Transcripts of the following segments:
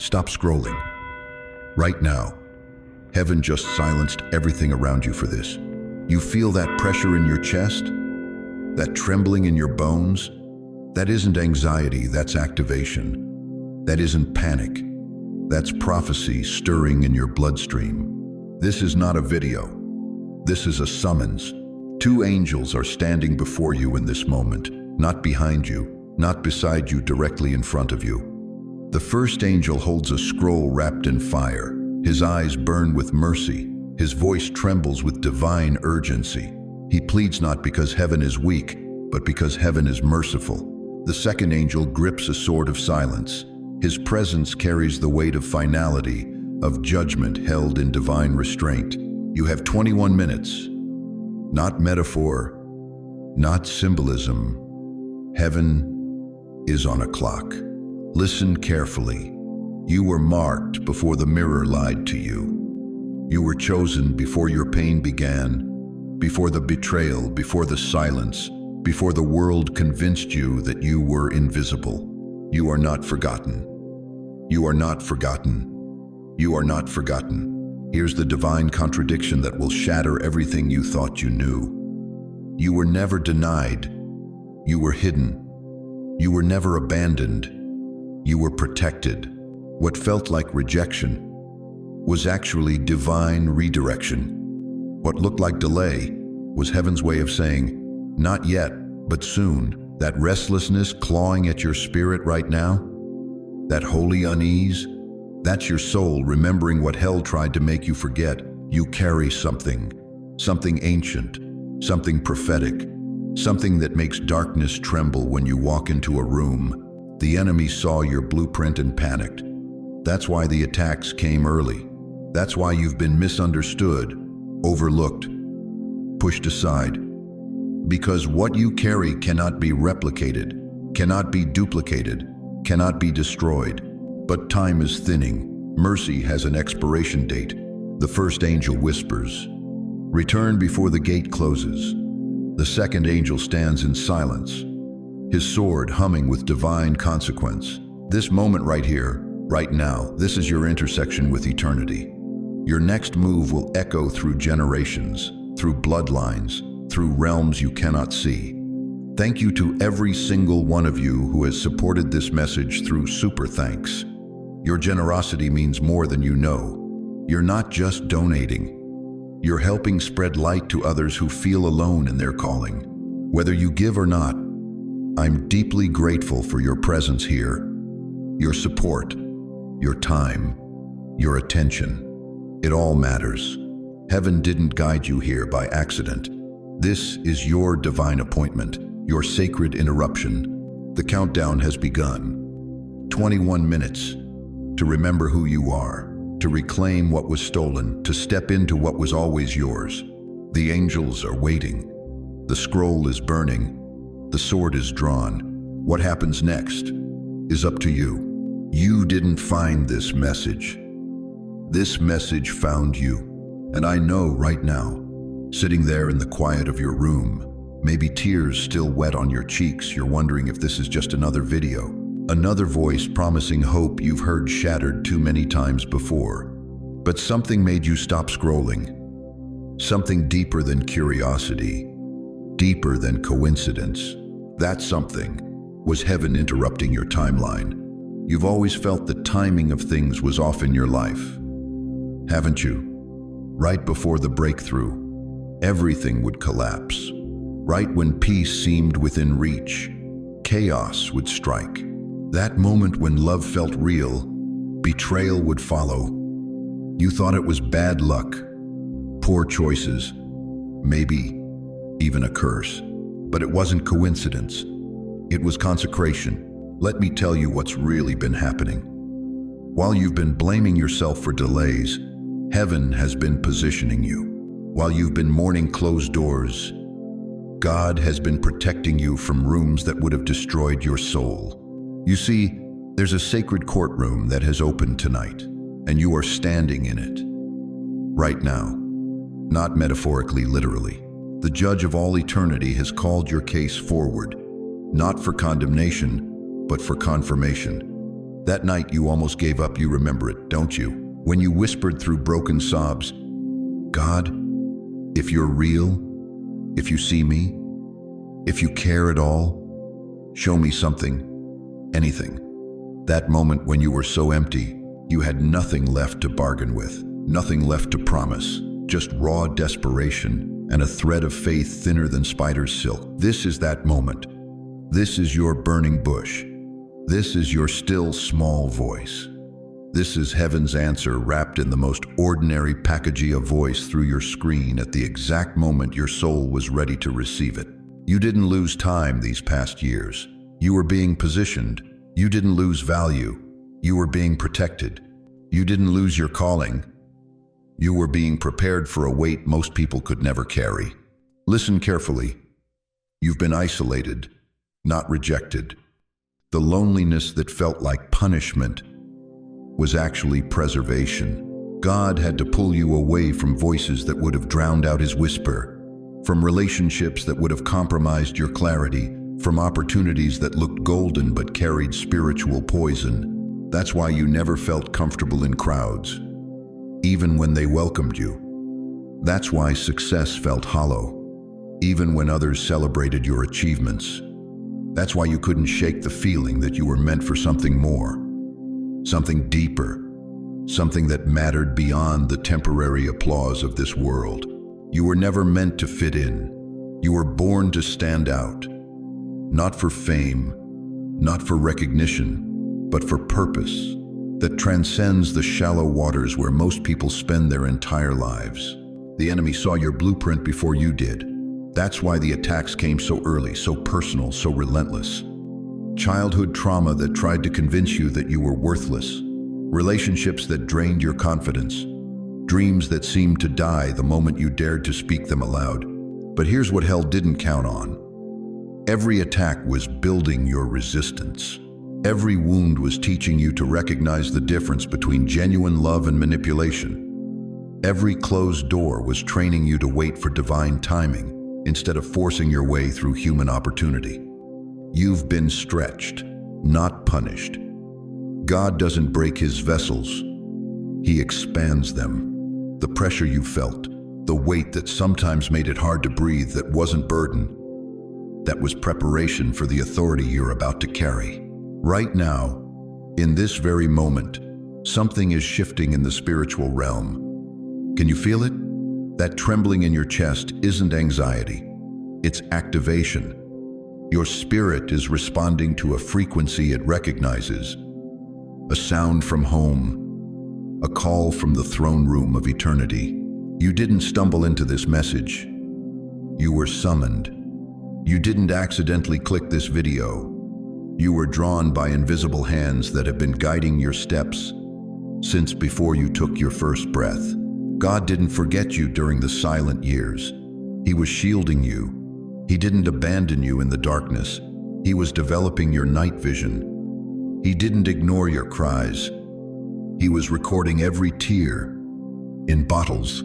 Stop scrolling. Right now, heaven just silenced everything around you for this. You feel that pressure in your chest? That trembling in your bones? That isn't anxiety, that's activation. That isn't panic. That's prophecy stirring in your bloodstream. This is not a video. This is a summons. Two angels are standing before you in this moment, not behind you, not beside you, directly in front of you. The first angel holds a scroll wrapped in fire. His eyes burn with mercy. His voice trembles with divine urgency. He pleads not because heaven is weak, but because heaven is merciful. The second angel grips a sword of silence. His presence carries the weight of finality, of judgment held in divine restraint. You have 21 minutes. Not metaphor, not symbolism. Heaven is on a clock. Listen carefully. You were marked before the mirror lied to you. You were chosen before your pain began, before the betrayal, before the silence, before the world convinced you that you were invisible. You are not forgotten. You are not forgotten. You are not forgotten. Here's the divine contradiction that will shatter everything you thought you knew. You were never denied. You were hidden. You were never abandoned. You were protected. What felt like rejection was actually divine redirection. What looked like delay was heaven's way of saying, not yet, but soon. That restlessness clawing at your spirit right now, that holy unease, that's your soul remembering what hell tried to make you forget. You carry something ancient, something prophetic, something that makes darkness tremble when you walk into a room. The enemy saw your blueprint and panicked. That's why the attacks came early. That's why you've been misunderstood, overlooked, pushed aside. Because what you carry cannot be replicated, cannot be duplicated, cannot be destroyed. But time is thinning. Mercy has an expiration date. The first angel whispers, "Return before the gate closes." The second angel stands in silence, his sword humming with divine consequence. This moment right here, right now, this is your intersection with eternity. Your next move will echo through generations, through bloodlines, through realms you cannot see. Thank you to every single one of you who has supported this message through super thanks. Your generosity means more than you know. You're not just donating. You're helping spread light to others who feel alone in their calling. Whether you give or not, I'm deeply grateful for your presence here, your support, your time, your attention. It all matters. Heaven didn't guide you here by accident. This is your divine appointment, your sacred interruption. The countdown has begun. 21 minutes to remember who you are, to reclaim what was stolen, to step into what was always yours. The angels are waiting. The scroll is burning. The sword is drawn. What happens next is up to you. You didn't find this message. This message found you. And I know right now, sitting there in the quiet of your room, maybe tears still wet on your cheeks, you're wondering if this is just another video. Another voice promising hope you've heard shattered too many times before. But something made you stop scrolling. Something deeper than curiosity, deeper than coincidence. That something was heaven interrupting your timeline. You've always felt the timing of things was off in your life, haven't you? Right before the breakthrough, everything would collapse. Right when peace seemed within reach, chaos would strike. That moment when love felt real, betrayal would follow. You thought it was bad luck, poor choices, maybe even a curse. But it wasn't coincidence. It was consecration. Let me tell you what's really been happening. While you've been blaming yourself for delays, heaven has been positioning you. While you've been mourning closed doors, God has been protecting you from rooms that would have destroyed your soul. You see, there's a sacred courtroom that has opened tonight, and you are standing in it. Right now. Not metaphorically, literally. The judge of all eternity has called your case forward, not for condemnation, but for confirmation. That night you almost gave up, you remember it, don't you? When you whispered through broken sobs, "God, if you're real, if you see me, if you care at all, show me something, anything." That moment when you were so empty, you had nothing left to bargain with, nothing left to promise, just raw desperation and a thread of faith thinner than spider's silk. This is that moment. This is your burning bush. This is your still small voice. This is heaven's answer wrapped in the most ordinary packaging of voice through your screen at the exact moment your soul was ready to receive it. You didn't lose time these past years. You were being positioned. You didn't lose value. You were being protected. You didn't lose your calling. You were being prepared for a weight most people could never carry. Listen carefully. You've been isolated, not rejected. The loneliness that felt like punishment was actually preservation. God had to pull you away from voices that would have drowned out his whisper, from relationships that would have compromised your clarity, from opportunities that looked golden but carried spiritual poison. That's why you never felt comfortable in crowds, even when they welcomed you. That's why success felt hollow, even when others celebrated your achievements. That's why you couldn't shake the feeling that you were meant for something more, something deeper, something that mattered beyond the temporary applause of this world. You were never meant to fit in. You were born to stand out, not for fame, not for recognition, but for purpose that transcends the shallow waters where most people spend their entire lives. The enemy saw your blueprint before you did. That's why the attacks came so early, so personal, so relentless. Childhood trauma that tried to convince you that you were worthless. Relationships that drained your confidence. Dreams that seemed to die the moment you dared to speak them aloud. But here's what hell didn't count on. Every attack was building your resistance. Every wound was teaching you to recognize the difference between genuine love and manipulation. Every closed door was training you to wait for divine timing instead of forcing your way through human opportunity. You've been stretched, not punished. God doesn't break his vessels. He expands them. The pressure you felt, the weight that sometimes made it hard to breathe, that wasn't burden. That was preparation for the authority you're about to carry. Right now, in this very moment, something is shifting in the spiritual realm. Can you feel it? That trembling in your chest isn't anxiety. It's activation. Your spirit is responding to a frequency it recognizes. A sound from home. A call from the throne room of eternity. You didn't stumble into this message. You were summoned. You didn't accidentally click this video. You were drawn by invisible hands that have been guiding your steps since before you took your first breath. God didn't forget you during the silent years. He was shielding you. He didn't abandon you in the darkness. He was developing your night vision. He didn't ignore your cries. He was recording every tear in bottles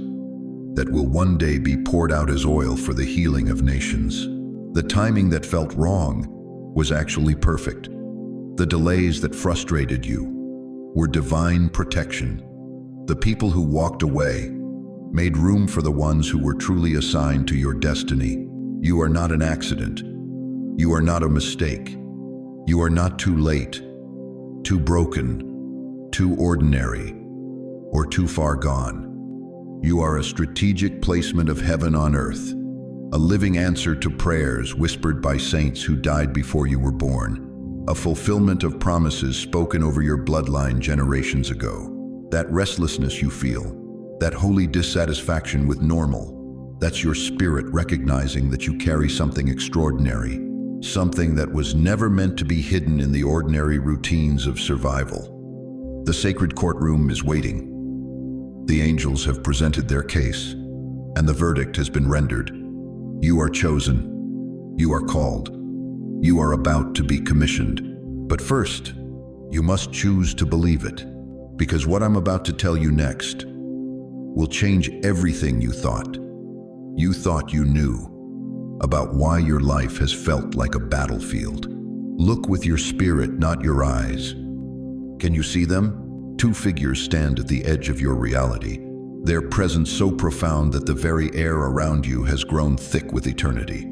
that will one day be poured out as oil for the healing of nations. The timing that felt wrong was actually perfect. The delays that frustrated you were divine protection. The people who walked away made room for the ones who were truly assigned to your destiny. You are not an accident. You are not a mistake. You are not too late, too broken, too ordinary, or too far gone. You are a strategic placement of heaven on earth, a living answer to prayers whispered by saints who died before you were born, a fulfillment of promises spoken over your bloodline generations ago. That restlessness you feel, that holy dissatisfaction with normal, that's your spirit recognizing that you carry something extraordinary, something that was never meant to be hidden in the ordinary routines of survival. The sacred courtroom is waiting. The angels have presented their case, and the verdict has been rendered. You are chosen. You are called. You are about to be commissioned. But first, you must choose to believe it, because what I'm about to tell you next will change everything you thought. You thought you knew about why your life has felt like a battlefield. Look with your spirit, not your eyes. Can you see them? Two figures stand at the edge of your reality, their presence so profound that the very air around you has grown thick with eternity.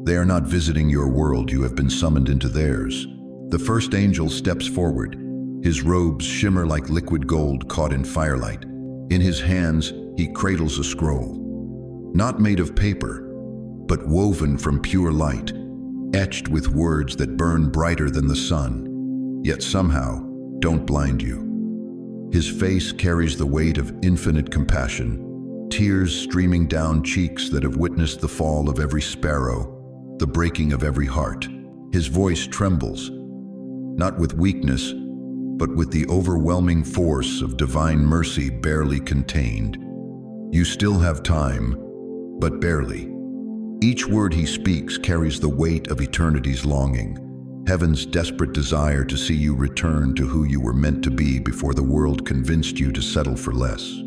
They are not visiting your world, you have been summoned into theirs. The first angel steps forward. His robes shimmer like liquid gold caught in firelight. In his hands, he cradles a scroll, not made of paper, but woven from pure light, etched with words that burn brighter than the sun, yet somehow don't blind you. His face carries the weight of infinite compassion, tears streaming down cheeks that have witnessed the fall of every sparrow, the breaking of every heart. His voice trembles, not with weakness, but with the overwhelming force of divine mercy barely contained. You still have time, but barely. Each word he speaks carries the weight of eternity's longing, heaven's desperate desire to see you return to who you were meant to be before the world convinced you to settle for less.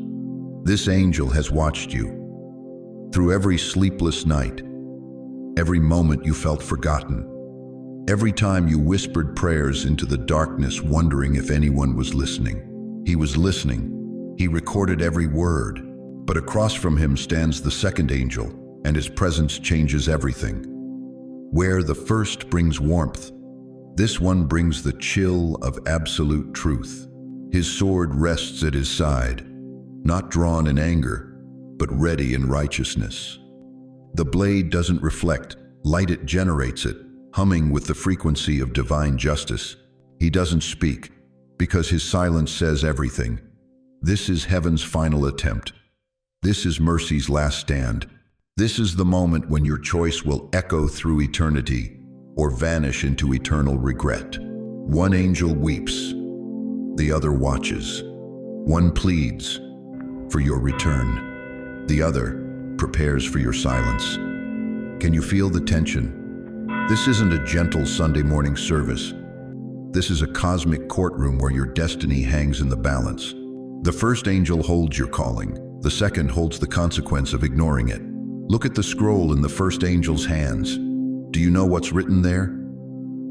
This angel has watched you through every sleepless night, every moment you felt forgotten, every time you whispered prayers into the darkness wondering if anyone was listening. He was listening. He recorded every word. But across from him stands the second angel, and his presence changes everything. Where the first brings warmth, this one brings the chill of absolute truth. His sword rests at his side, not drawn in anger, but ready in righteousness. The blade doesn't reflect light, it generates it, humming with the frequency of divine justice. He doesn't speak, because his silence says everything. This is heaven's final attempt. This is mercy's last stand. This is the moment when your choice will echo through eternity or vanish into eternal regret. One angel weeps, the other watches. One pleads for your return, the other prepares for your silence. Can you feel the tension? This isn't a gentle Sunday morning service. This is a cosmic courtroom where your destiny hangs in the balance. The first angel holds your calling. The second holds the consequence of ignoring it. Look at the scroll in the first angel's hands. Do you know what's written there?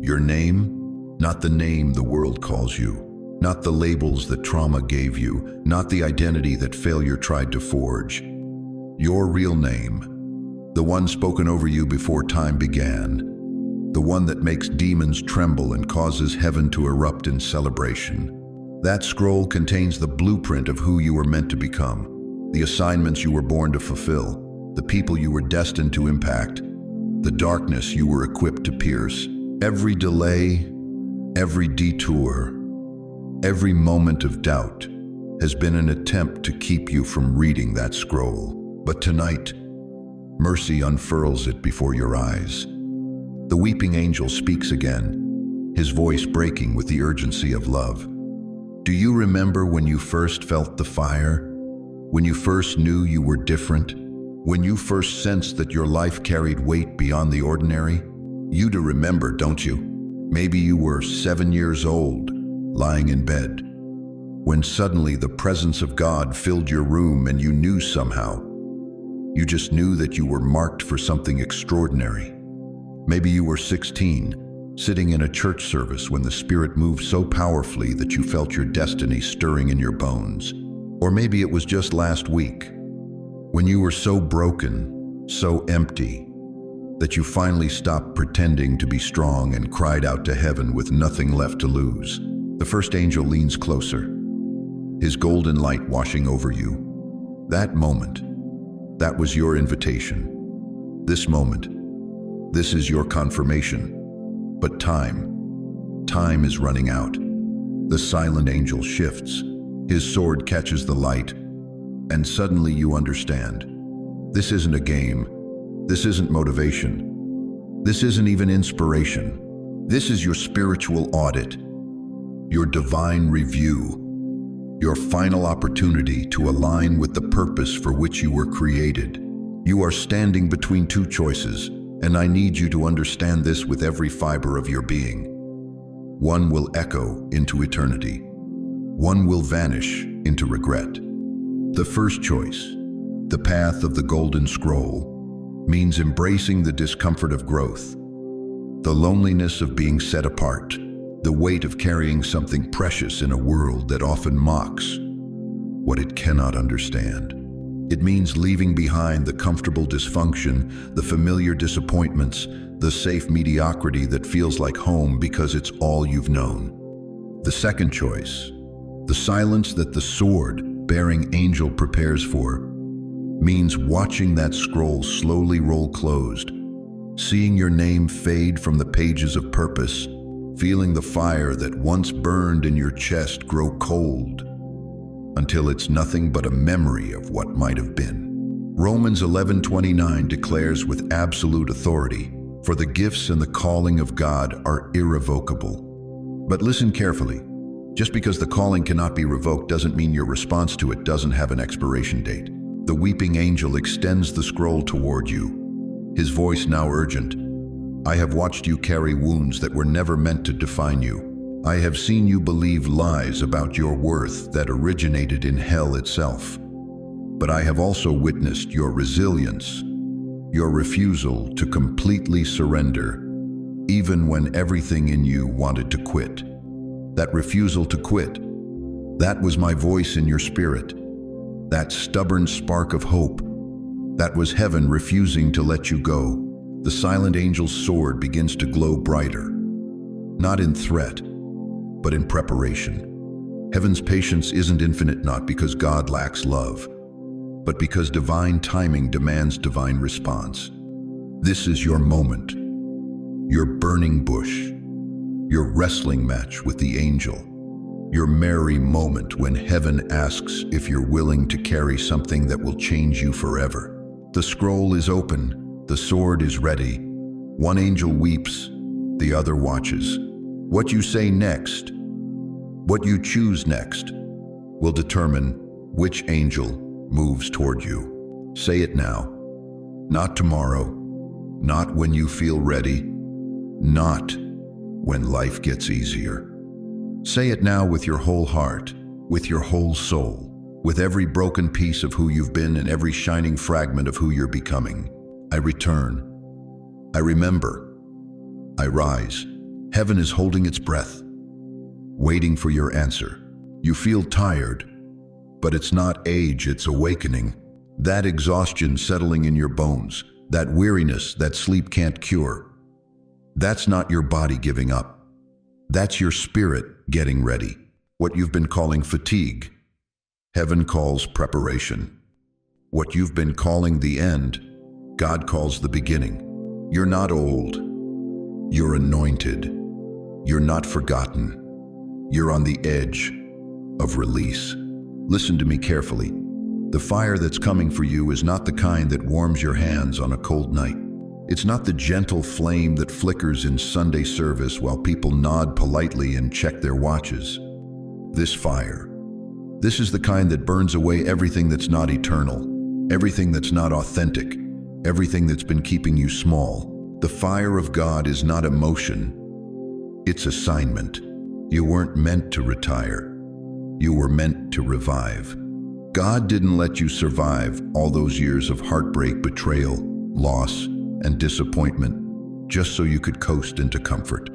Your name, not the name the world calls you, not the labels that trauma gave you, not the identity that failure tried to forge. Your real name, the one spoken over you before time began, the one that makes demons tremble and causes heaven to erupt in celebration. That scroll contains the blueprint of who you were meant to become, the assignments you were born to fulfill, the people you were destined to impact, the darkness you were equipped to pierce. Every delay, every detour, every moment of doubt has been an attempt to keep you from reading that scroll. But tonight, mercy unfurls it before your eyes. The weeping angel speaks again, his voice breaking with the urgency of love. Do you remember when you first felt the fire? When you first knew you were different? When you first sensed that your life carried weight beyond the ordinary? You do remember, don't you? Maybe you were 7 years old, lying in bed, when suddenly the presence of God filled your room and you knew somehow. You just knew that you were marked for something extraordinary. Maybe you were 16, sitting in a church service when the Spirit moved so powerfully that you felt your destiny stirring in your bones. Or maybe it was just last week, when you were so broken, so empty, that you finally stopped pretending to be strong and cried out to heaven with nothing left to lose. The first angel leans closer, his golden light washing over you. That moment, that was your invitation. This moment, this is your confirmation. But time is running out. The silent angel shifts. His sword catches the light, and suddenly you understand. This isn't a game. This isn't motivation. This isn't even inspiration. This is your spiritual audit, your divine review, your final opportunity to align with the purpose for which you were created. You are standing between two choices, and I need you to understand this with every fiber of your being. One will echo into eternity. One will vanish into regret. The first choice, the path of the golden scroll, means embracing the discomfort of growth, the loneliness of being set apart, The weight of carrying something precious in a world that often mocks what it cannot understand. It means leaving behind the comfortable dysfunction, the familiar disappointments, the safe mediocrity that feels like home because it's all you've known. The second choice, the silence that the sword-bearing angel prepares for, means watching that scroll slowly roll closed, seeing your name fade from the pages of purpose, feeling the fire that once burned in your chest grow cold until it's nothing but a memory of what might have been. Romans 11:29 declares with absolute authority, "For the gifts and the calling of God are irrevocable." But listen carefully. Just because the calling cannot be revoked doesn't mean your response to it doesn't have an expiration date. The weeping angel extends the scroll toward you, his voice now urgent. "I have watched you carry wounds that were never meant to define you. I have seen you believe lies about your worth that originated in hell itself. But I have also witnessed your resilience, your refusal to completely surrender, even when everything in you wanted to quit. That refusal to quit, that was my voice in your spirit. That stubborn spark of hope, that was heaven refusing to let you go." The silent angel's sword begins to glow brighter, not in threat, but in preparation. Heaven's patience isn't infinite not because God lacks love, but because divine timing demands divine response. This is your moment, your burning bush, your wrestling match with the angel, your merry moment when heaven asks if you're willing to carry something that will change you forever. The scroll is open, the sword is ready. One angel weeps, the other watches. What you say next, what you choose next, will determine which angel moves toward you. Say it now, not tomorrow, not when you feel ready, not when life gets easier. Say it now with your whole heart, with your whole soul, with every broken piece of who you've been and every shining fragment of who you're becoming. I return. I remember. I rise. Heaven is holding its breath, waiting for your answer. You feel tired, but it's not age, it's awakening. That exhaustion settling in your bones, that weariness that sleep can't cure. That's not your body giving up. That's your spirit getting ready. What you've been calling fatigue, heaven calls preparation. What you've been calling the end, God calls the beginning. You're not old. You're anointed. You're not forgotten. You're on the edge of release. Listen to me carefully. The fire that's coming for you is not the kind that warms your hands on a cold night. It's not the gentle flame that flickers in Sunday service while people nod politely and check their watches. This fire, this is the kind that burns away everything that's not eternal, everything that's not authentic, everything that's been keeping you small. The fire of God is not emotion, it's assignment. You weren't meant to retire. You were meant to revive. God didn't let you survive all those years of heartbreak, betrayal, loss, and disappointment just so you could coast into comfort.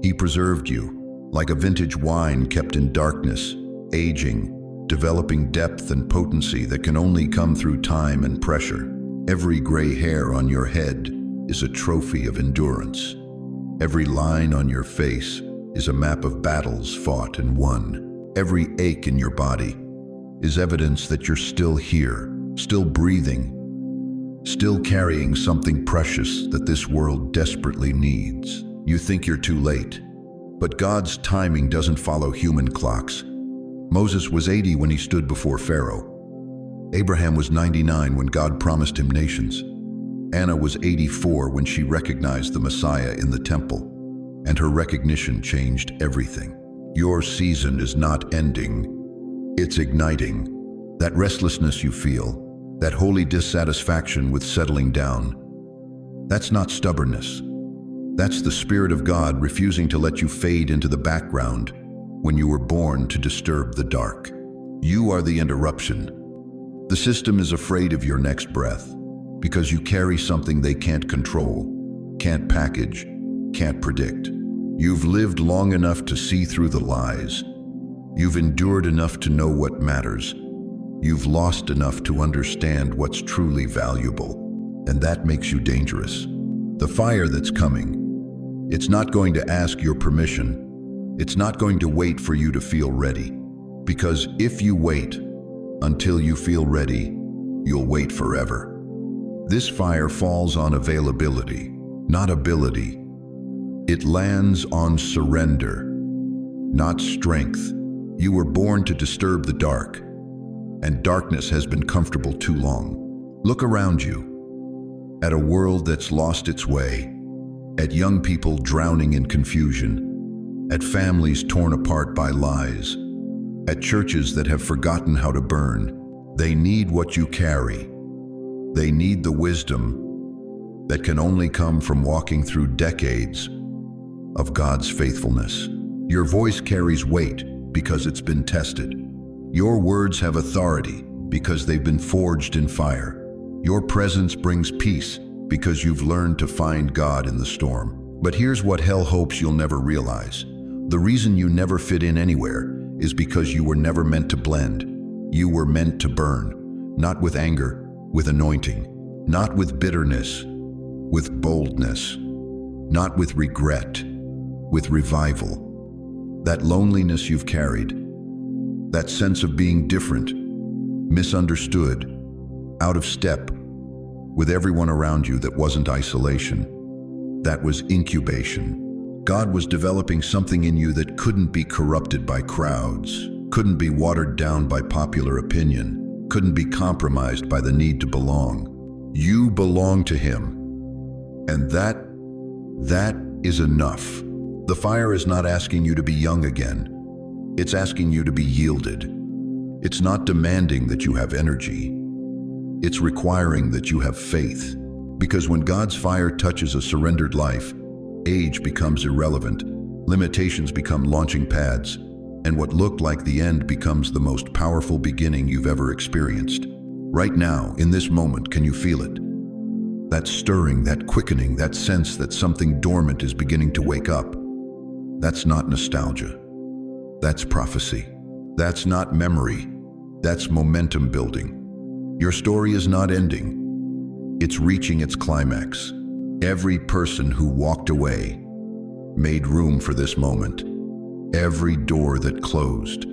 He preserved you like a vintage wine kept in darkness, aging, developing depth and potency that can only come through time and pressure. Every gray hair on your head is a trophy of endurance. Every line on your face is a map of battles fought and won. Every ache in your body is evidence that you're still here, still breathing, still carrying something precious that this world desperately needs. You think you're too late, but God's timing doesn't follow human clocks. Moses was 80 when he stood before Pharaoh. Abraham was 99 when God promised him nations. Anna was 84 when she recognized the Messiah in the temple, and her recognition changed everything. Your season is not ending, it's igniting. That restlessness you feel, that holy dissatisfaction with settling down, that's not stubbornness. That's the Spirit of God refusing to let you fade into the background when you were born to disturb the dark. You are the interruption. The system is afraid of your next breath because you carry something they can't control, can't package, can't predict. You've lived long enough to see through the lies. You've endured enough to know what matters. You've lost enough to understand what's truly valuable, and that makes you dangerous. The fire that's coming, it's not going to ask your permission. It's not going to wait for you to feel ready. Because if you wait until you feel ready, you'll wait forever. This fire falls on availability, not ability. It lands on surrender, not strength. You were born to disturb the dark, and darkness has been comfortable too long. Look around you, at a world that's lost its way, at young people drowning in confusion, at families torn apart by lies, at churches that have forgotten how to burn. They need what you carry. They need the wisdom that can only come from walking through decades of God's faithfulness. Your voice carries weight because it's been tested. Your words have authority because they've been forged in fire. Your presence brings peace because you've learned to find God in the storm. But here's what hell hopes you'll never realize. The reason you never fit in anywhere is because you were never meant to blend. You were meant to burn, not with anger, with anointing, not with bitterness, with boldness, not with regret, with revival. That loneliness you've carried, that sense of being different, misunderstood, out of step with everyone around you, that wasn't isolation. That was incubation. God was developing something in you that couldn't be corrupted by crowds, couldn't be watered down by popular opinion, couldn't be compromised by the need to belong. You belong to Him, and that is enough. The fire is not asking you to be young again. It's asking you to be yielded. It's not demanding that you have energy. It's requiring that you have faith. Because when God's fire touches a surrendered life, age becomes irrelevant, limitations become launching pads, and what looked like the end becomes the most powerful beginning you've ever experienced. Right now, in this moment, can you feel it? That stirring, that quickening, that sense that something dormant is beginning to wake up. That's not nostalgia. That's prophecy. That's not memory. That's momentum building. Your story is not ending. It's reaching its climax. Every person who walked away made room for this moment. Every door that closed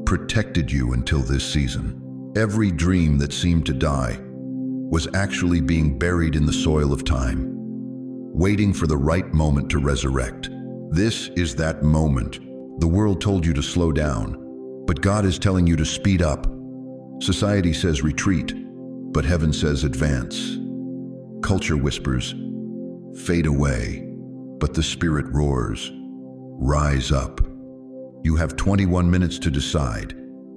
protected you until this season. Every dream that seemed to die was actually being buried in the soil of time, waiting for the right moment to resurrect. This is that moment. The world told you to slow down, but God is telling you to speed up. Society says retreat, but heaven says advance. Culture whispers, fade away, but the Spirit roars, rise up. You have 21 minutes to decide.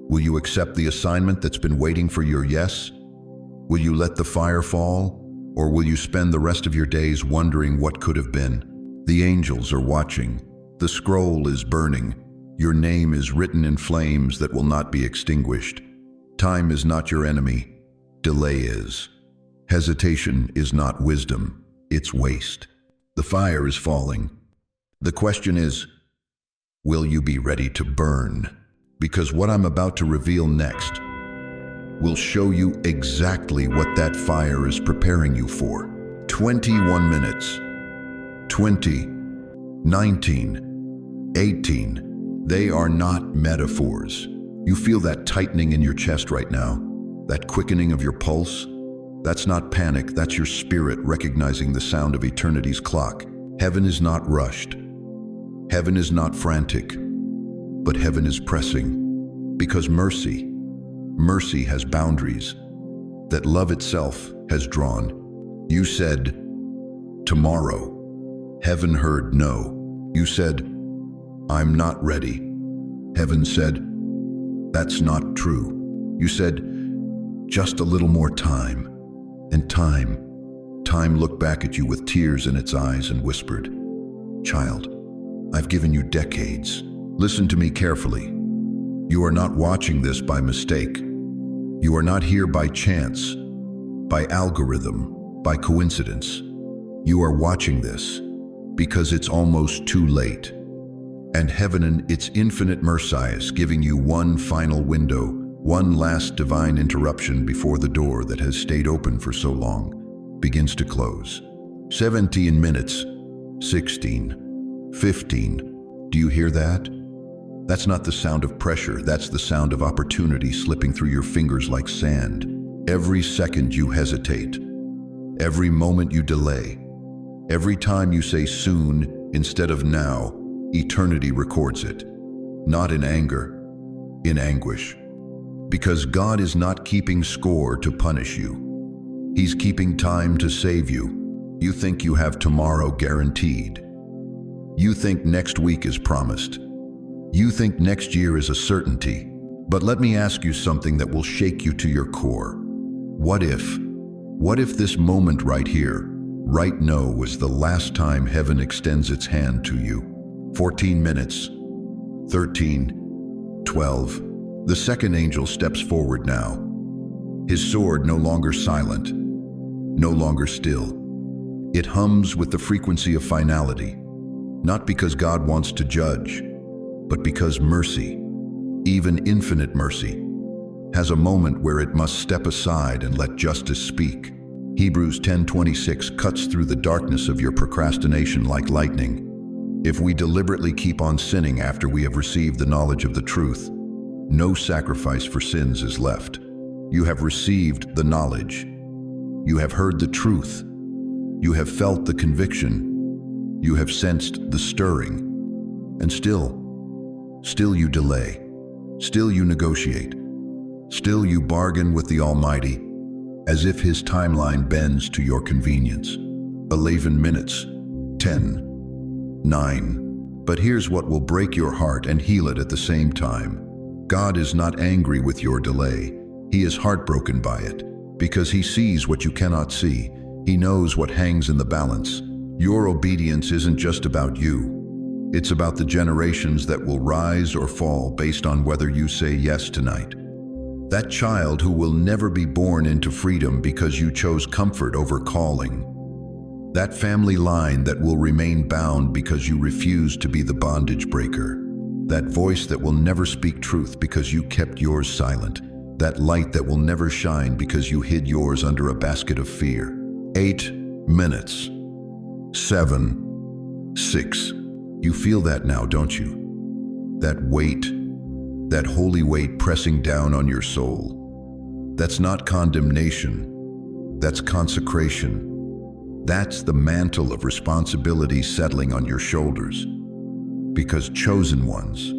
Will you accept the assignment that's been waiting for your yes? Will you let the fire fall, or will you spend the rest of your days wondering what could have been? The angels are watching. The scroll is burning. Your name is written in flames that will not be extinguished. Time is not your enemy. Delay is. Hesitation is not wisdom. It's waste. The fire is falling. The question is, will you be ready to burn? Because what I'm about to reveal next will show you exactly what that fire is preparing you for. 21 minutes. 20, 19, 18. They are not metaphors. You feel that tightening in your chest right now, that quickening of your pulse. That's not panic, that's your spirit recognizing the sound of eternity's clock. Heaven is not rushed. Heaven is not frantic, but heaven is pressing. Because mercy has boundaries that love itself has drawn. You said, tomorrow. Heaven heard no. You said, I'm not ready. Heaven said, that's not true. You said, just a little more time. And time looked back at you with tears in its eyes and whispered, child, I've given you decades. Listen to me carefully. You are not watching this by mistake. You are not here by chance, by algorithm, by coincidence. You are watching this because it's almost too late. And heaven in its infinite mercy is giving you one final window, one last divine interruption before the door that has stayed open for so long begins to close. 17 minutes, 16, 15. Do you hear that? That's not the sound of pressure, that's the sound of opportunity slipping through your fingers like sand. Every second you hesitate, every moment you delay, every time you say soon instead of now, eternity records it. Not in anger, in anguish. Because God is not keeping score to punish you. He's keeping time to save you. You think you have tomorrow guaranteed. You think next week is promised. You think next year is a certainty. But let me ask you something that will shake you to your core. What if this moment right here, right now, was the last time heaven extends its hand to you? 14 minutes, 13, 12. The second angel steps forward now. His sword no longer silent, no longer still. It hums with the frequency of finality, not because God wants to judge, but because mercy, even infinite mercy, has a moment where it must step aside and let justice speak. Hebrews 10:26 cuts through the darkness of your procrastination like lightning. If we deliberately keep on sinning after we have received the knowledge of the truth, no sacrifice for sins is left. You have received the knowledge. You have heard the truth. You have felt the conviction. You have sensed the stirring. And still you delay. Still you negotiate. Still you bargain with the Almighty, as if His timeline bends to your convenience. 11 minutes, 10, 9. But here's what will break your heart and heal it at the same time. God is not angry with your delay. He is heartbroken by it, because He sees what you cannot see. He knows what hangs in the balance. Your obedience isn't just about you. It's about the generations that will rise or fall based on whether you say yes tonight. That child who will never be born into freedom because you chose comfort over calling. That family line that will remain bound because you refuse to be the bondage breaker. That voice that will never speak truth because you kept yours silent. That light that will never shine because you hid yours under a basket of fear. 8 minutes. 7, 6. You feel that now, don't you? That weight, that holy weight pressing down on your soul. That's not condemnation. That's consecration. That's the mantle of responsibility settling on your shoulders. Because chosen ones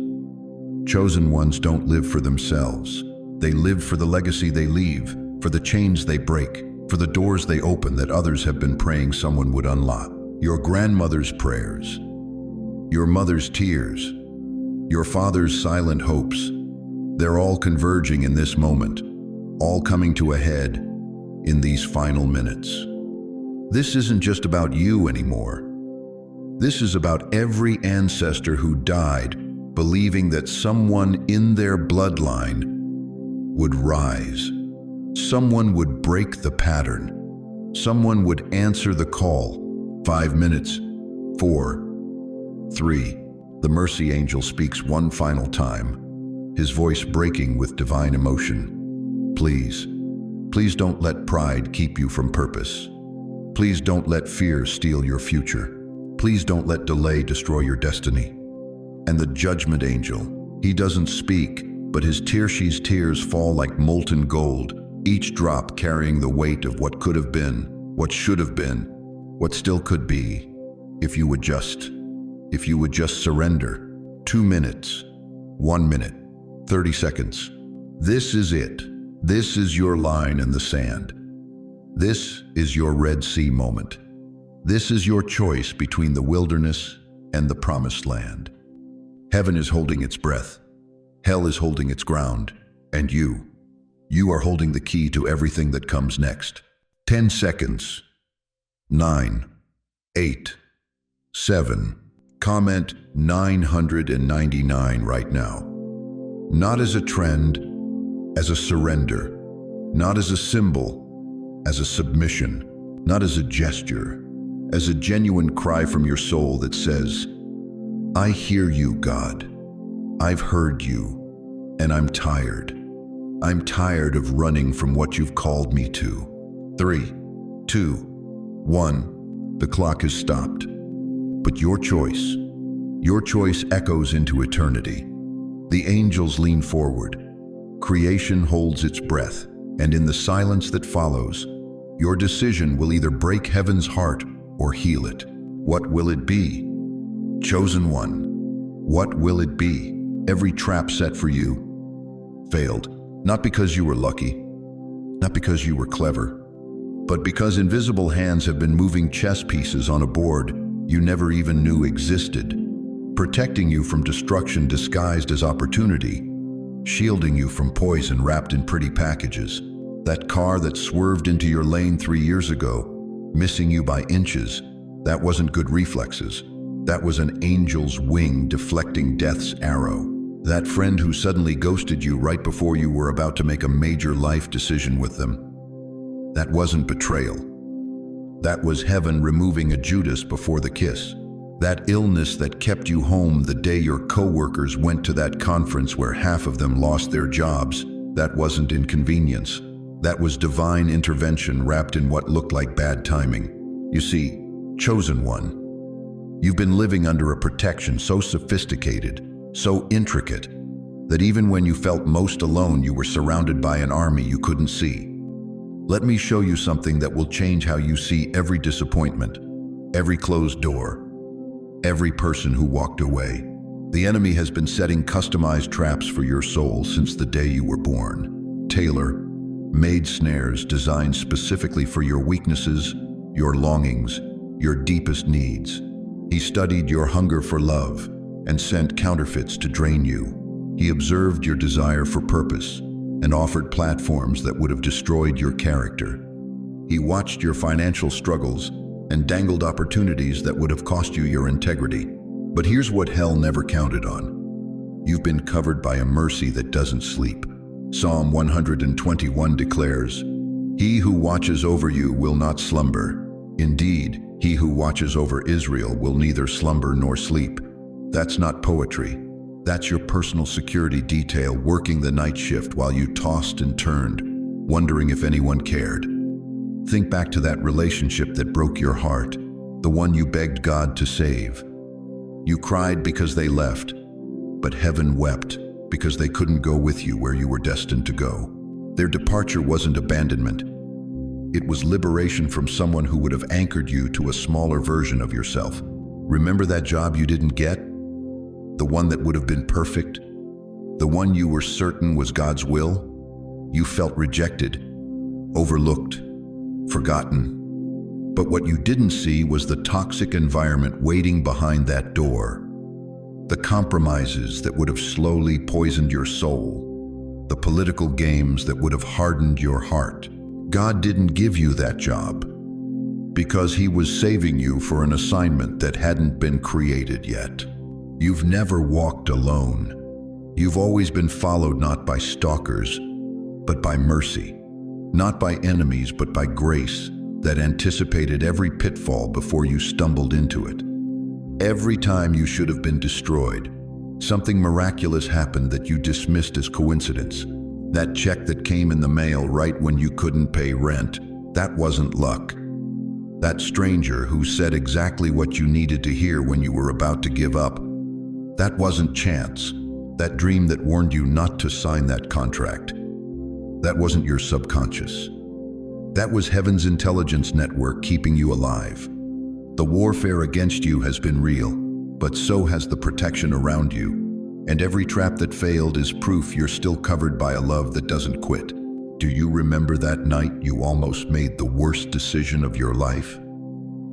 don't live for themselves. They live for the legacy they leave, for the chains they break, for the doors they open that others have been praying someone would unlock. Your grandmother's prayers, your mother's tears, your father's silent hopes, they're all converging in this moment, all coming to a head in these final minutes. This isn't just about you anymore. This is about every ancestor who died believing that someone in their bloodline would rise. Someone would break the pattern. Someone would answer the call. 5 minutes, 4, 3. The mercy angel speaks one final time, his voice breaking with divine emotion. Please don't let pride keep you from purpose. Please don't let fear steal your future. Please don't let delay destroy your destiny. And the judgment angel, he doesn't speak, but his She's tears fall like molten gold, each drop carrying the weight of what could have been, what should have been, what still could be, if you would just surrender. 2 minutes, 1 minute, 30 seconds. This is it. This is your line in the sand. This is your Red Sea moment. This is your choice between the wilderness and the promised land. Heaven is holding its breath. Hell is holding its ground. And you are holding the key to everything that comes next. 10 seconds. 9, 8, 7. Comment 999 right now. Not as a trend, as a surrender. Not as a symbol, as a submission. Not as a gesture, as a genuine cry from your soul that says, "I hear you, God. I've heard you, and I'm tired. I'm tired of running from what you've called me to." 3, 2, 1. The clock has stopped. But your choice echoes into eternity. The angels lean forward. Creation holds its breath, and in the silence that follows, your decision will either break heaven's heart or heal it. What will it be? Chosen one, what will it be? Every trap set for you failed, not because you were lucky, not because you were clever, but because invisible hands have been moving chess pieces on a board you never even knew existed, protecting you from destruction disguised as opportunity, shielding you from poison wrapped in pretty packages. That car that swerved into your lane 3 years ago, missing you by inches, that wasn't good reflexes. That was an angel's wing deflecting death's arrow. That friend who suddenly ghosted you right before you were about to make a major life decision with them, that wasn't betrayal. That was heaven removing a Judas before the kiss. That illness that kept you home the day your coworkers went to that conference where half of them lost their jobs, that wasn't inconvenience. That was divine intervention wrapped in what looked like bad timing. You see, chosen one, you've been living under a protection so sophisticated, so intricate, that even when you felt most alone, you were surrounded by an army you couldn't see. Let me show you something that will change how you see every disappointment, every closed door, every person who walked away. The enemy has been setting customized traps for your soul since the day you were born. Tailor-made snares designed specifically for your weaknesses, your longings, your deepest needs. He studied your hunger for love and sent counterfeits to drain you. He observed your desire for purpose and offered platforms that would have destroyed your character. He watched your financial struggles and dangled opportunities that would have cost you your integrity. But here's what hell never counted on. You've been covered by a mercy that doesn't sleep. Psalm 121 declares, "He who watches over you will not slumber. Indeed, he who watches over Israel will neither slumber nor sleep." That's not poetry. That's your personal security detail working the night shift while you tossed and turned, wondering if anyone cared. Think back to that relationship that broke your heart, the one you begged God to save. You cried because they left, but heaven wept because they couldn't go with you where you were destined to go. Their departure wasn't abandonment. It was liberation from someone who would have anchored you to a smaller version of yourself. Remember that job you didn't get? The one that would have been perfect? The one you were certain was God's will? You felt rejected, overlooked, forgotten. But what you didn't see was the toxic environment waiting behind that door. The compromises that would have slowly poisoned your soul. The political games that would have hardened your heart. God didn't give you that job because He was saving you for an assignment that hadn't been created yet. You've never walked alone. You've always been followed not by stalkers, but by mercy. Not by enemies, but by grace that anticipated every pitfall before you stumbled into it. Every time you should have been destroyed, something miraculous happened that you dismissed as coincidence. That check that came in the mail right when you couldn't pay rent, that wasn't luck. That stranger who said exactly what you needed to hear when you were about to give up, that wasn't chance. That dream that warned you not to sign that contract, that wasn't your subconscious. That was heaven's intelligence network keeping you alive. The warfare against you has been real, but so has the protection around you. And every trap that failed is proof you're still covered by a love that doesn't quit. Do you remember that night you almost made the worst decision of your life?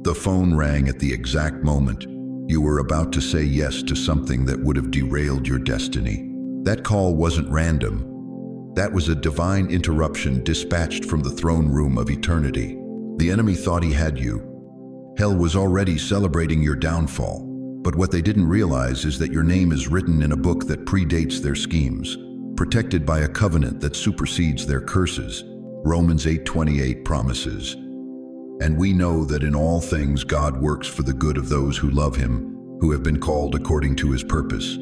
The phone rang at the exact moment you were about to say yes to something that would have derailed your destiny. That call wasn't random. That was a divine interruption dispatched from the throne room of eternity. The enemy thought he had you. Hell was already celebrating your downfall. But what they didn't realize is that your name is written in a book that predates their schemes, protected by a covenant that supersedes their curses. Romans 8:28 promises, And we know that in all things God works for the good of those who love him, who have been called according to his purpose.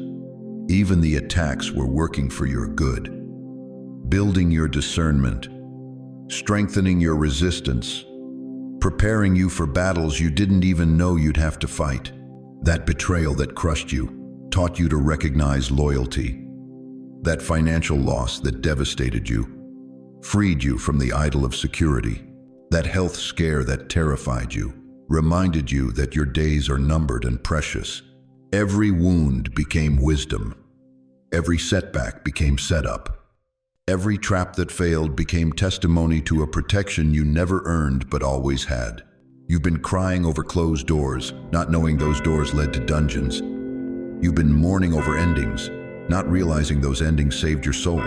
Even the attacks were working for your good, building your discernment, strengthening your resistance, preparing you for battles you didn't even know you'd have to fight. That betrayal that crushed you taught you to recognize loyalty. That financial loss that devastated you freed you from the idol of security. That health scare that terrified you reminded you that your days are numbered and precious. Every wound became wisdom. Every setback became setup. Every trap that failed became testimony to a protection you never earned but always had. You've been crying over closed doors, not knowing those doors led to dungeons. You've been mourning over endings, not realizing those endings saved your soul.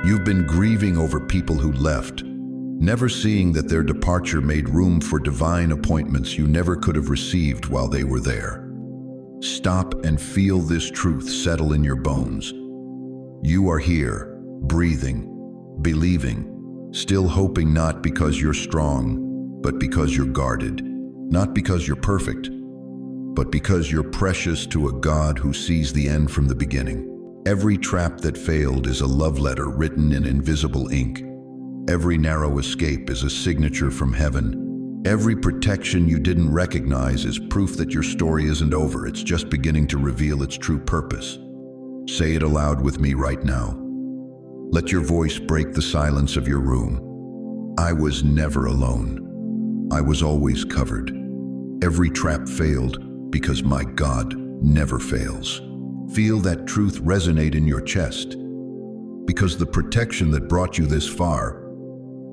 You've been grieving over people who left, never seeing that their departure made room for divine appointments you never could have received while they were there. Stop and feel this truth settle in your bones. You are here, breathing, believing, still hoping, not because you're strong, but because you're guarded. Not because you're perfect, but because you're precious to a God who sees the end from the beginning. Every trap that failed is a love letter written in invisible ink. Every narrow escape is a signature from heaven. Every protection you didn't recognize is proof that your story isn't over. It's just beginning to reveal its true purpose. Say it aloud with me right now. Let your voice break the silence of your room. I was never alone. I was always covered. Every trap failed because my God never fails. Feel that truth resonate in your chest, because the protection that brought you this far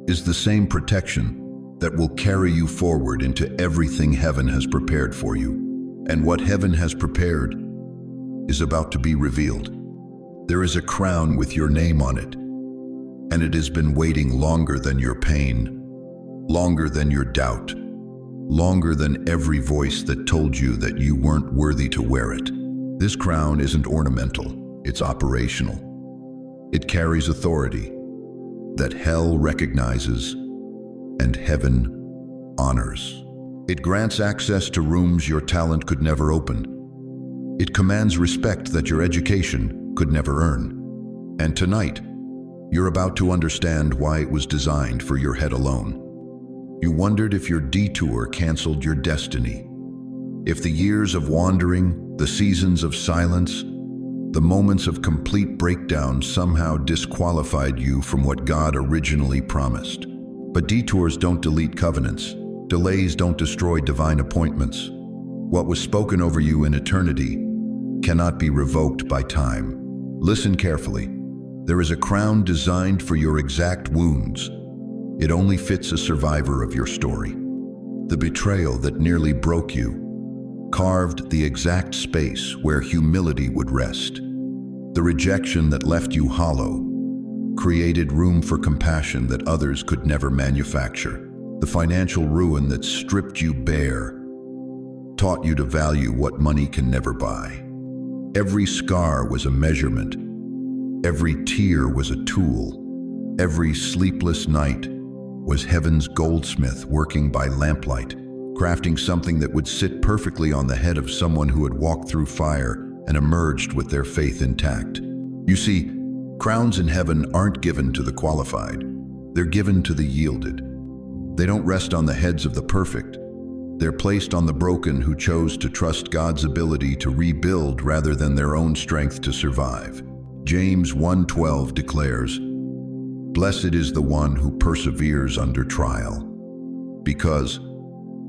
is the same protection that will carry you forward into everything heaven has prepared for you. And what heaven has prepared is about to be revealed. There is a crown with your name on it, and it has been waiting longer than your pain, longer than your doubt, longer than every voice that told you that you weren't worthy to wear it. This crown isn't ornamental, it's operational. It carries authority that hell recognizes and heaven honors. It grants access to rooms your talent could never open. It commands respect that your education could never earn. And tonight, you're about to understand why it was designed for your head alone. You wondered if your detour canceled your destiny, if the years of wandering, the seasons of silence, the moments of complete breakdown somehow disqualified you from what God originally promised. But detours don't delete covenants. Delays don't destroy divine appointments. What was spoken over you in eternity cannot be revoked by time. Listen carefully. There is a crown designed for your exact wounds. It only fits a survivor of your story. The betrayal that nearly broke you carved the exact space where humility would rest. The rejection that left you hollow created room for compassion that others could never manufacture. The financial ruin that stripped you bare taught you to value what money can never buy. Every scar was a measurement. Every tear was a tool. Every sleepless night was heaven's goldsmith working by lamplight, crafting something that would sit perfectly on the head of someone who had walked through fire and emerged with their faith intact. You see, crowns in heaven aren't given to the qualified. They're given to the yielded. They don't rest on the heads of the perfect. They're placed on the broken who chose to trust God's ability to rebuild rather than their own strength to survive. James 1:12 declares, "Blessed is the one who perseveres under trial, because,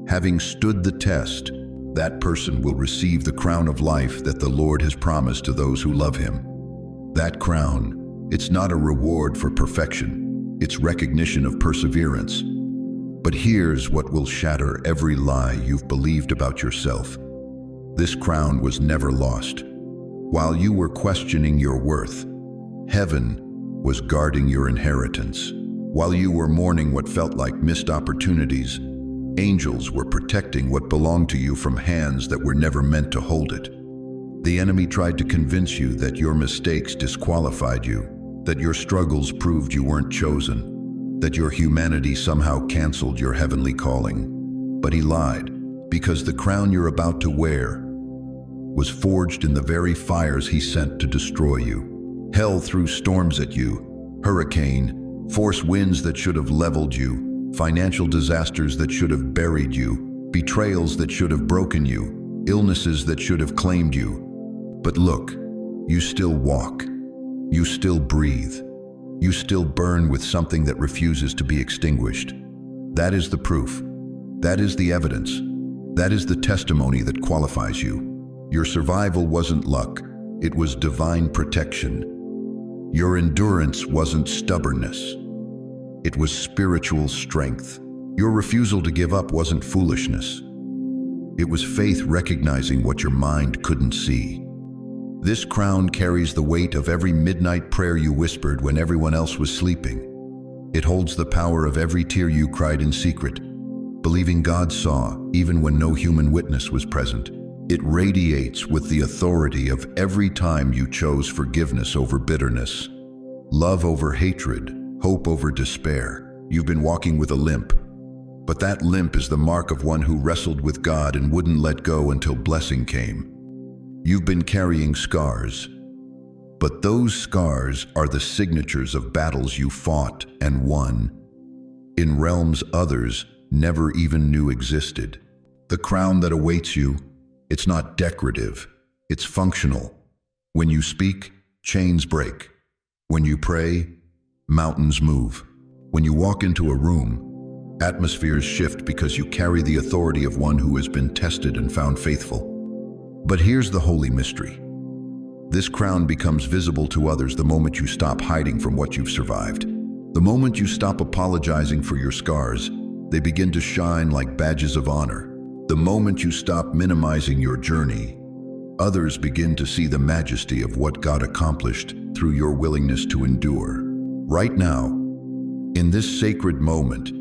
having stood the test, that person will receive the crown of life that the Lord has promised to those who love him." That crown, it's not a reward for perfection, it's recognition of perseverance. But here's what will shatter every lie you've believed about yourself. This crown was never lost. While you were questioning your worth, heaven was guarding your inheritance. While you were mourning what felt like missed opportunities, angels were protecting what belonged to you from hands that were never meant to hold it. The enemy tried to convince you that your mistakes disqualified you, that your struggles proved you weren't chosen, that your humanity somehow canceled your heavenly calling. But he lied, because the crown you're about to wear was forged in the very fires he sent to destroy you. Hell threw storms at you, hurricane, force winds that should have leveled you, financial disasters that should have buried you, betrayals that should have broken you, illnesses that should have claimed you. But look, you still walk, you still breathe, you still burn with something that refuses to be extinguished. That is the proof. That is the evidence. That is the testimony that qualifies you. Your survival wasn't luck, it was divine protection. Your endurance wasn't stubbornness, it was spiritual strength. Your refusal to give up wasn't foolishness, it was faith recognizing what your mind couldn't see. This crown carries the weight of every midnight prayer you whispered when everyone else was sleeping. It holds the power of every tear you cried in secret, believing God saw, even when no human witness was present. It radiates with the authority of every time you chose forgiveness over bitterness, love over hatred, hope over despair. You've been walking with a limp, but that limp is the mark of one who wrestled with God and wouldn't let go until blessing came. You've been carrying scars, but those scars are the signatures of battles you fought and won, in realms others never even knew existed. The crown that awaits you, it's not decorative, it's functional. When you speak, chains break. When you pray, mountains move. When you walk into a room, atmospheres shift because you carry the authority of one who has been tested and found faithful. But here's the holy mystery. This crown becomes visible to others the moment you stop hiding from what you've survived. The moment you stop apologizing for your scars, they begin to shine like badges of honor. The moment you stop minimizing your journey, others begin to see the majesty of what God accomplished through your willingness to endure. Right now, in this sacred moment,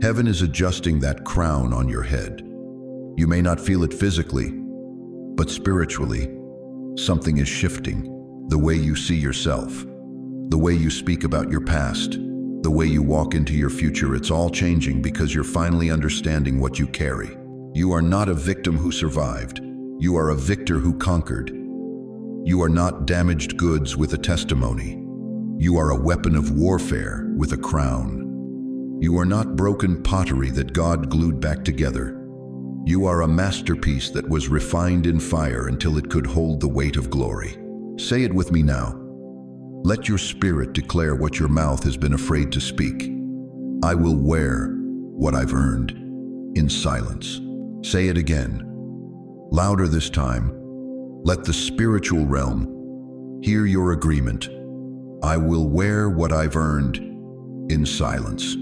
heaven is adjusting that crown on your head. You may not feel it physically, but spiritually, something is shifting. The way you see yourself, the way you speak about your past, the way you walk into your future, it's all changing because you're finally understanding what you carry. You are not a victim who survived. You are a victor who conquered. You are not damaged goods with a testimony. You are a weapon of warfare with a crown. You are not broken pottery that God glued back together. You are a masterpiece that was refined in fire until it could hold the weight of glory. Say it with me now. Let your spirit declare what your mouth has been afraid to speak. I will wear what I've earned in silence. Say it again, louder this time. Let the spiritual realm hear your agreement. I will wear what I've earned in silence.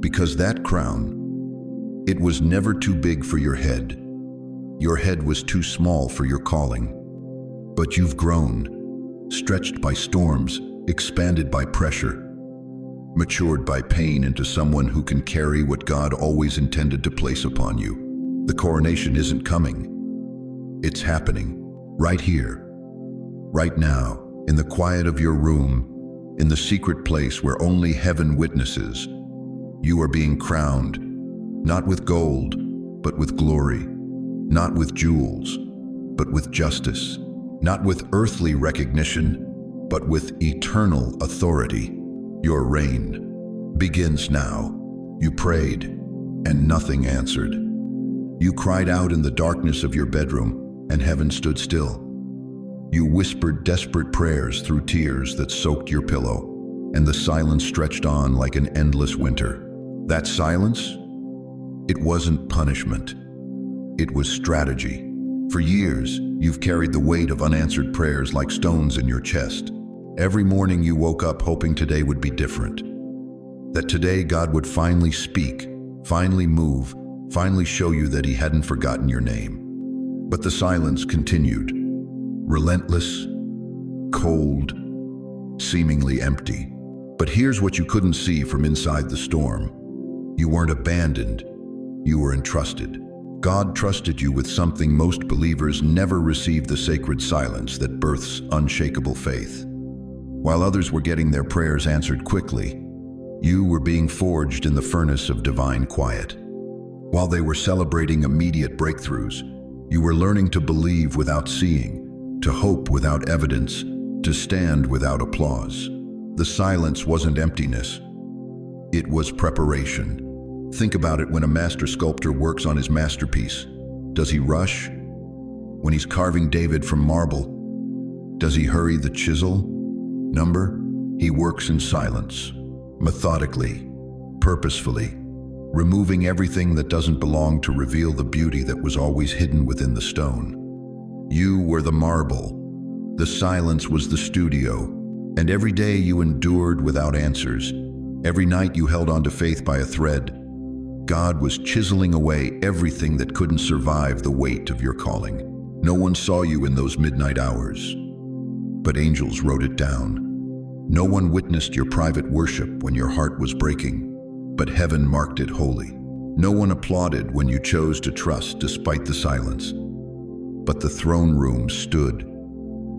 Because that crown, it was never too big for your head. Your head was too small for your calling. But you've grown, stretched by storms, expanded by pressure, matured by pain into someone who can carry what God always intended to place upon you. The coronation isn't coming. It's happening, right here, right now, in the quiet of your room, in the secret place where only heaven witnesses. You are being crowned, not with gold, but with glory, not with jewels, but with justice, not with earthly recognition, but with eternal authority. Your reign begins now. You prayed, and nothing answered. You cried out in the darkness of your bedroom, and heaven stood still. You whispered desperate prayers through tears that soaked your pillow, and the silence stretched on like an endless winter. That silence, it wasn't punishment. It was strategy. For years, you've carried the weight of unanswered prayers like stones in your chest. Every morning you woke up hoping today would be different. That today God would finally speak, finally move, finally show you that He hadn't forgotten your name. But the silence continued, relentless, cold, seemingly empty. But here's what you couldn't see from inside the storm. You weren't abandoned, you were entrusted. God trusted you with something most believers never receive: the sacred silence that births unshakable faith. While others were getting their prayers answered quickly, you were being forged in the furnace of divine quiet. While they were celebrating immediate breakthroughs, you were learning to believe without seeing, to hope without evidence, to stand without applause. The silence wasn't emptiness. It was preparation. Think about it when a master sculptor works on his masterpiece. Does he rush? When he's carving David from marble, does he hurry the chisel? Number? He works in silence, methodically, purposefully, removing everything that doesn't belong to reveal the beauty that was always hidden within the stone. You were the marble. The silence was the studio. And every day you endured without answers. Every night you held on to faith by a thread. God was chiseling away everything that couldn't survive the weight of your calling. No one saw you in those midnight hours, but angels wrote it down. No one witnessed your private worship when your heart was breaking, but heaven marked it holy. No one applauded when you chose to trust despite the silence, but the throne room stood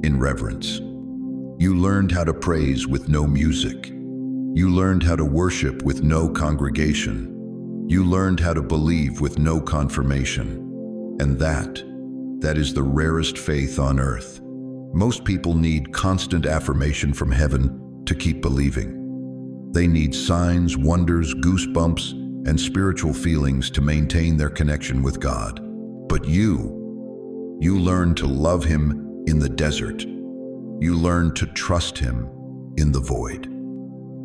in reverence. You learned how to praise with no music. You learned how to worship with no congregation. You learned how to believe with no confirmation. And that is the rarest faith on earth. Most people need constant affirmation from heaven to keep believing. They need signs, wonders, goosebumps, and spiritual feelings to maintain their connection with God. But you learned to love Him in the desert. You learned to trust Him in the void.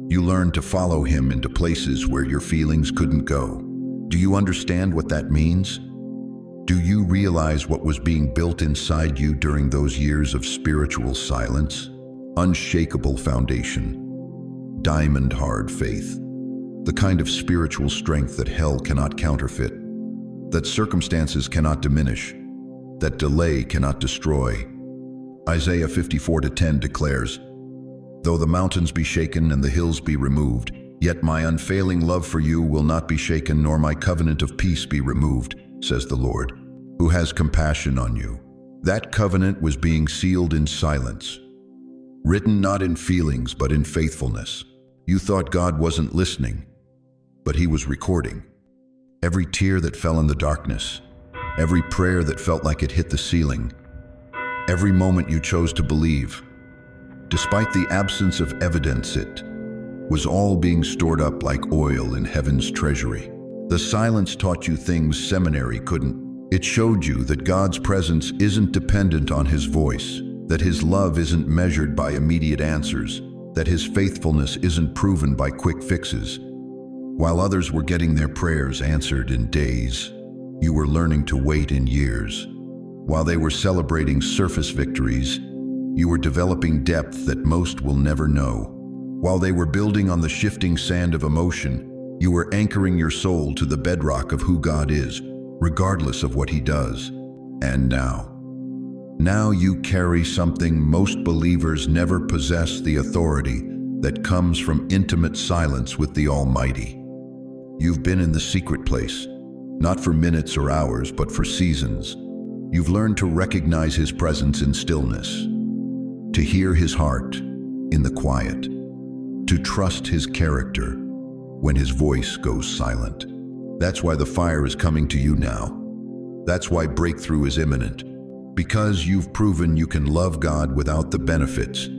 You learned to follow Him into places where your feelings couldn't go. Do you understand what that means? Do you realize what was being built inside you during those years of spiritual silence? Unshakable foundation, diamond-hard faith, the kind of spiritual strength that hell cannot counterfeit, that circumstances cannot diminish, that delay cannot destroy. Isaiah 54:10 declares, "Though the mountains be shaken and the hills be removed, yet my unfailing love for you will not be shaken, nor my covenant of peace be removed, says the Lord, who has compassion on you." That covenant was being sealed in silence, written not in feelings but in faithfulness. You thought God wasn't listening, but He was recording. Every tear that fell in the darkness, every prayer that felt like it hit the ceiling, every moment you chose to believe. Despite the absence of evidence, it was all being stored up like oil in heaven's treasury. The silence taught you things seminary couldn't. It showed you that God's presence isn't dependent on His voice, that His love isn't measured by immediate answers, that His faithfulness isn't proven by quick fixes. While others were getting their prayers answered in days, you were learning to wait in years. While they were celebrating surface victories, you were developing depth that most will never know. While they were building on the shifting sand of emotion, you were anchoring your soul to the bedrock of who God is, regardless of what He does. And now you carry something most believers never possess: the authority that comes from intimate silence with the Almighty. You've been in the secret place, not for minutes or hours, but for seasons. You've learned to recognize His presence in stillness, to hear His heart in the quiet, to trust His character when His voice goes silent. That's why the fire is coming to you now. That's why breakthrough is imminent. Because you've proven you can love God without the benefits,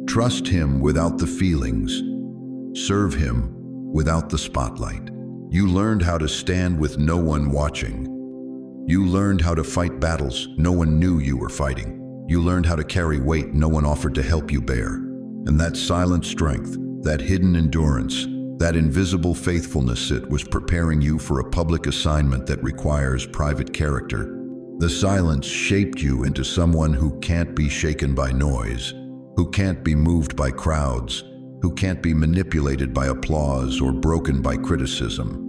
trust Him without the feelings, serve Him without the spotlight. You learned how to stand with no one watching. You learned how to fight battles no one knew you were fighting. You learned how to carry weight no one offered to help you bear. And that silent strength, that hidden endurance, that invisible faithfulness, it was preparing you for a public assignment that requires private character. The silence shaped you into someone who can't be shaken by noise, who can't be moved by crowds, who can't be manipulated by applause or broken by criticism.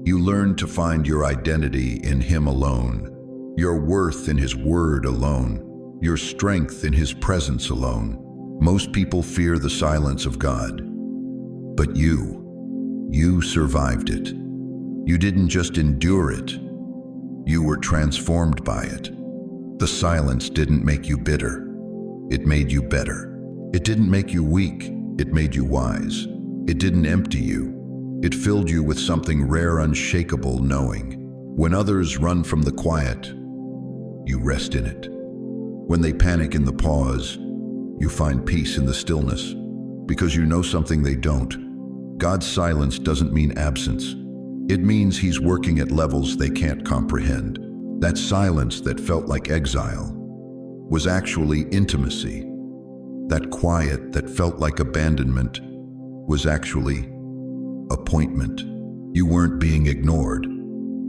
You learned to find your identity in Him alone, your worth in His word alone, your strength in His presence alone. Most people fear the silence of God, but you survived it. You didn't just endure it, you were transformed by it. The silence didn't make you bitter, it made you better. It didn't make you weak, it made you wise. It didn't empty you, It filled you with something rare, unshakable knowing. When others run from the quiet, you rest in it. When they panic in the pause, you find peace in the stillness, because you know something they don't. God's silence doesn't mean absence. It means He's working at levels they can't comprehend. That silence that felt like exile was actually intimacy. That quiet that felt like abandonment was actually appointment. You weren't being ignored.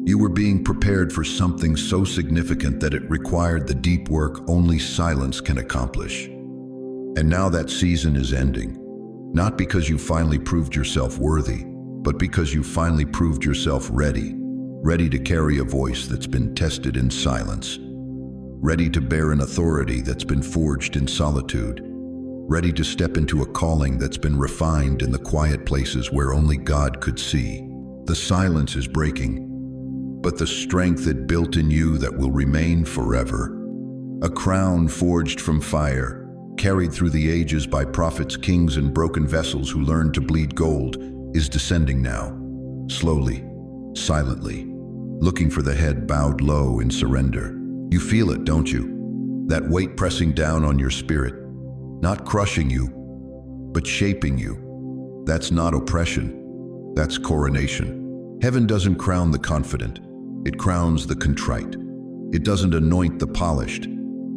You were being prepared for something so significant that it required the deep work only silence can accomplish. And now that season is ending, not because you finally proved yourself worthy, but because you finally proved yourself ready to carry a voice that's been tested in silence, ready to bear an authority that's been forged in solitude, ready to step into a calling that's been refined in the quiet places where only God could see. The silence is breaking, but the strength it built in you that will remain forever. A crown forged from fire, carried through the ages by prophets, kings, and broken vessels who learned to bleed gold, is descending now, slowly, silently, looking for the head bowed low in surrender. You feel it, don't you? That weight pressing down on your spirit, not crushing you, but shaping you. That's not oppression, that's coronation. Heaven doesn't crown the confident, it crowns the contrite. It doesn't anoint the polished,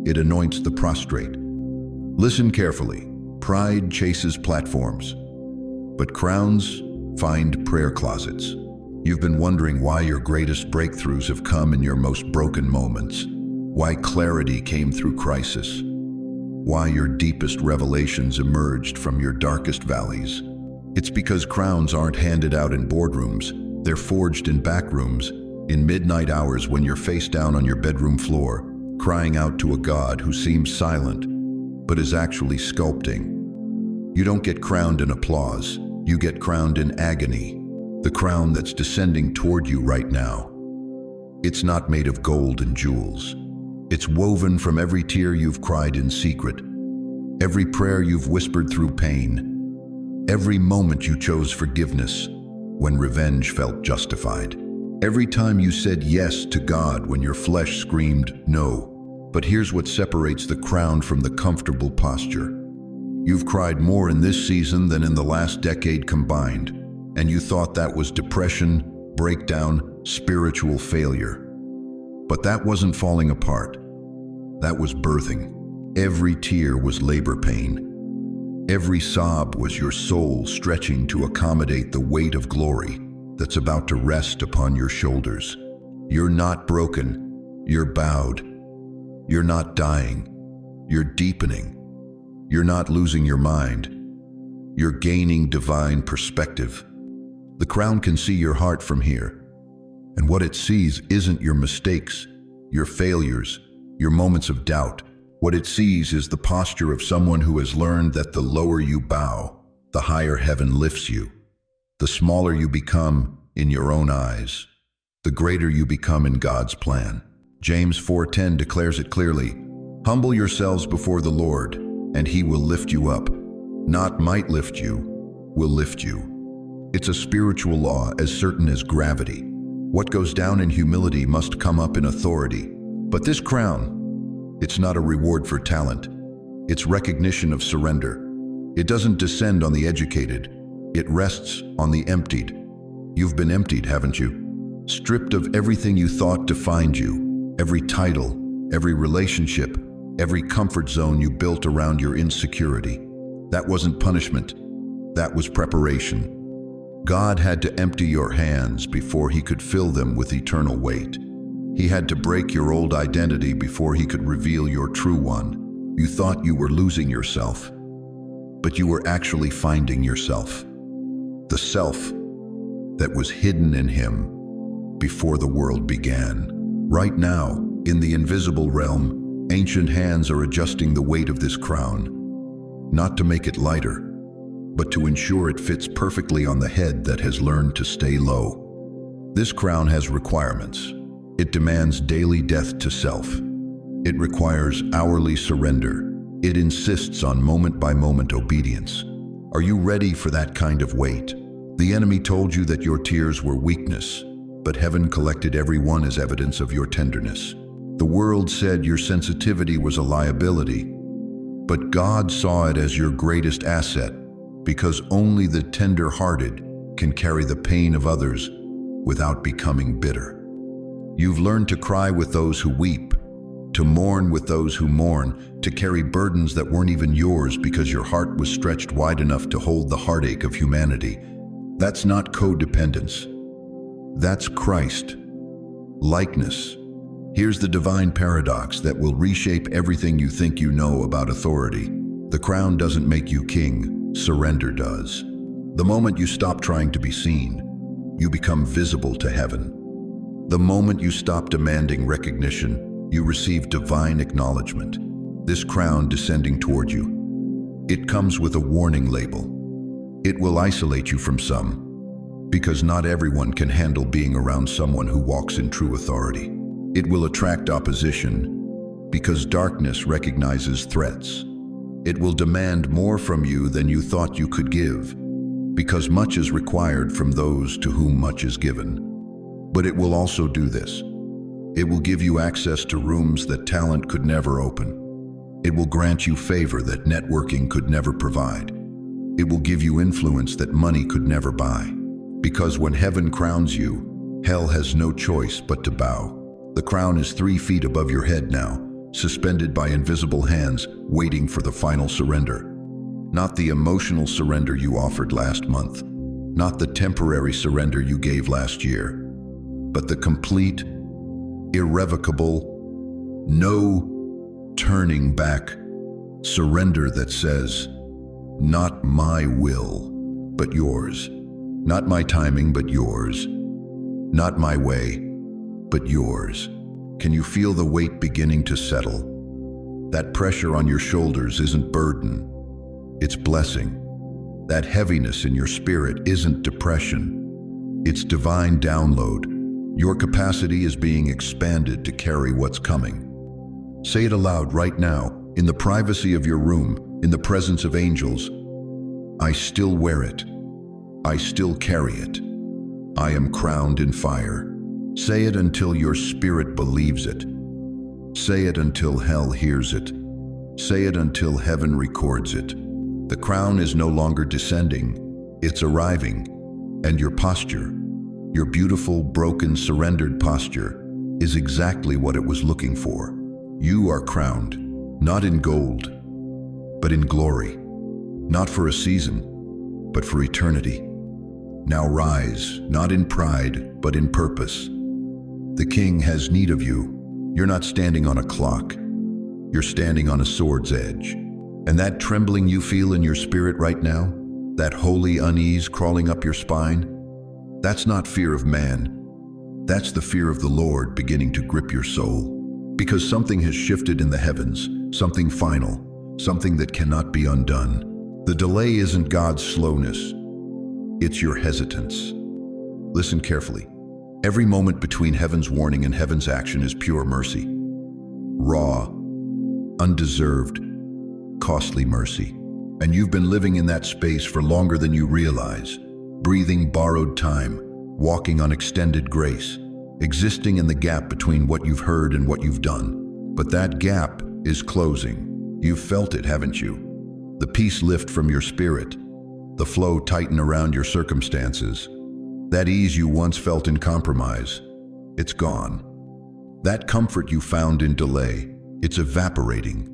it anoints the prostrate. Listen carefully. Pride chases platforms, but crowns find prayer closets. You've been wondering why your greatest breakthroughs have come in your most broken moments, why clarity came through crisis, why your deepest revelations emerged from your darkest valleys. It's because crowns aren't handed out in boardrooms, they're forged in back rooms, in midnight hours when you're face down on your bedroom floor, crying out to a God who seems silent, but is actually sculpting. You don't get crowned in applause, you get crowned in agony, the crown that's descending toward you right now. It's not made of gold and jewels. It's woven from every tear you've cried in secret, every prayer you've whispered through pain, every moment you chose forgiveness when revenge felt justified, every time you said yes to God when your flesh screamed no. But here's what separates the crown from the comfortable posture. You've cried more in this season than in the last decade combined, and you thought that was depression, breakdown, spiritual failure. But that wasn't falling apart. That was birthing. Every tear was labor pain. Every sob was your soul stretching to accommodate the weight of glory that's about to rest upon your shoulders. You're not broken, you're bowed. You're not dying, you're deepening. You're not losing your mind, you're gaining divine perspective. The crown can see your heart from here, and what it sees isn't your mistakes, your failures, your moments of doubt. What it sees is the posture of someone who has learned that the lower you bow, the higher heaven lifts you. The smaller you become in your own eyes, the greater you become in God's plan. James 4:10 declares it clearly, "Humble yourselves before the Lord, and He will lift you up." Not might lift you, will lift you. It's a spiritual law as certain as gravity. What goes down in humility must come up in authority. But this crown, it's not a reward for talent. It's recognition of surrender. It doesn't descend on the educated. It rests on the emptied. You've been emptied, haven't you? Stripped of everything you thought defined you. Every title, every relationship, every comfort zone you built around your insecurity. That wasn't punishment, that was preparation. God had to empty your hands before He could fill them with eternal weight. He had to break your old identity before He could reveal your true one. You thought you were losing yourself, but you were actually finding yourself. The self that was hidden in Him before the world began. Right now, in the invisible realm, ancient hands are adjusting the weight of this crown, not to make it lighter, but to ensure it fits perfectly on the head that has learned to stay low. This crown has requirements. It demands daily death to self. It requires hourly surrender. It insists on moment-by-moment obedience. Are you ready for that kind of weight? The enemy told you that your tears were weakness, but heaven collected every one as evidence of your tenderness. The world said your sensitivity was a liability, but God saw it as your greatest asset, because only the tender-hearted can carry the pain of others without becoming bitter. You've learned to cry with those who weep, to mourn with those who mourn, to carry burdens that weren't even yours because your heart was stretched wide enough to hold the heartache of humanity. That's not codependence. That's Christ. Likeness. Here's the divine paradox that will reshape everything you think you know about authority. The crown doesn't make you king, surrender does. The moment you stop trying to be seen, you become visible to heaven. The moment you stop demanding recognition, you receive divine acknowledgement. This crown descending toward you. It comes with a warning label. It will isolate you from some, because not everyone can handle being around someone who walks in true authority. It will attract opposition, because darkness recognizes threats. It will demand more from you than you thought you could give, because much is required from those to whom much is given. But it will also do this. It will give you access to rooms that talent could never open. It will grant you favor that networking could never provide. It will give you influence that money could never buy. Because when heaven crowns you, hell has no choice but to bow. The crown is 3 feet above your head now, suspended by invisible hands, waiting for the final surrender. Not the emotional surrender you offered last month, not the temporary surrender you gave last year, but the complete, irrevocable, no turning back surrender that says, not my will, but yours. Not my timing, but yours. Not my way, but yours. Can you feel the weight beginning to settle? That pressure on your shoulders isn't burden, it's blessing. That heaviness in your spirit isn't depression, it's divine download. Your capacity is being expanded to carry what's coming. Say it aloud right now, in the privacy of your room, in the presence of angels. I still wear it. I still carry it. I am crowned in fire. Say it until your spirit believes it. Say it until hell hears it. Say it until heaven records it. The crown is no longer descending, it's arriving, and your posture, your beautiful, broken, surrendered posture, is exactly what it was looking for. You are crowned, not in gold, but in glory. Not for a season, but for eternity. Now rise, not in pride, but in purpose. The King has need of you. You're not standing on a clock. You're standing on a sword's edge. And that trembling you feel in your spirit right now, that holy unease crawling up your spine, that's not fear of man. That's the fear of the Lord beginning to grip your soul. Because something has shifted in the heavens, something final, something that cannot be undone. The delay isn't God's slowness. It's your hesitance. Listen carefully. Every moment between heaven's warning and heaven's action is pure mercy. Raw, undeserved, costly mercy. And you've been living in that space for longer than you realize, breathing borrowed time, walking on extended grace, existing in the gap between what you've heard and what you've done. But that gap is closing. You've felt it, haven't you? The peace lift from your spirit, the flow tighten around your circumstances. That ease you once felt in compromise, it's gone. That comfort you found in delay, it's evaporating.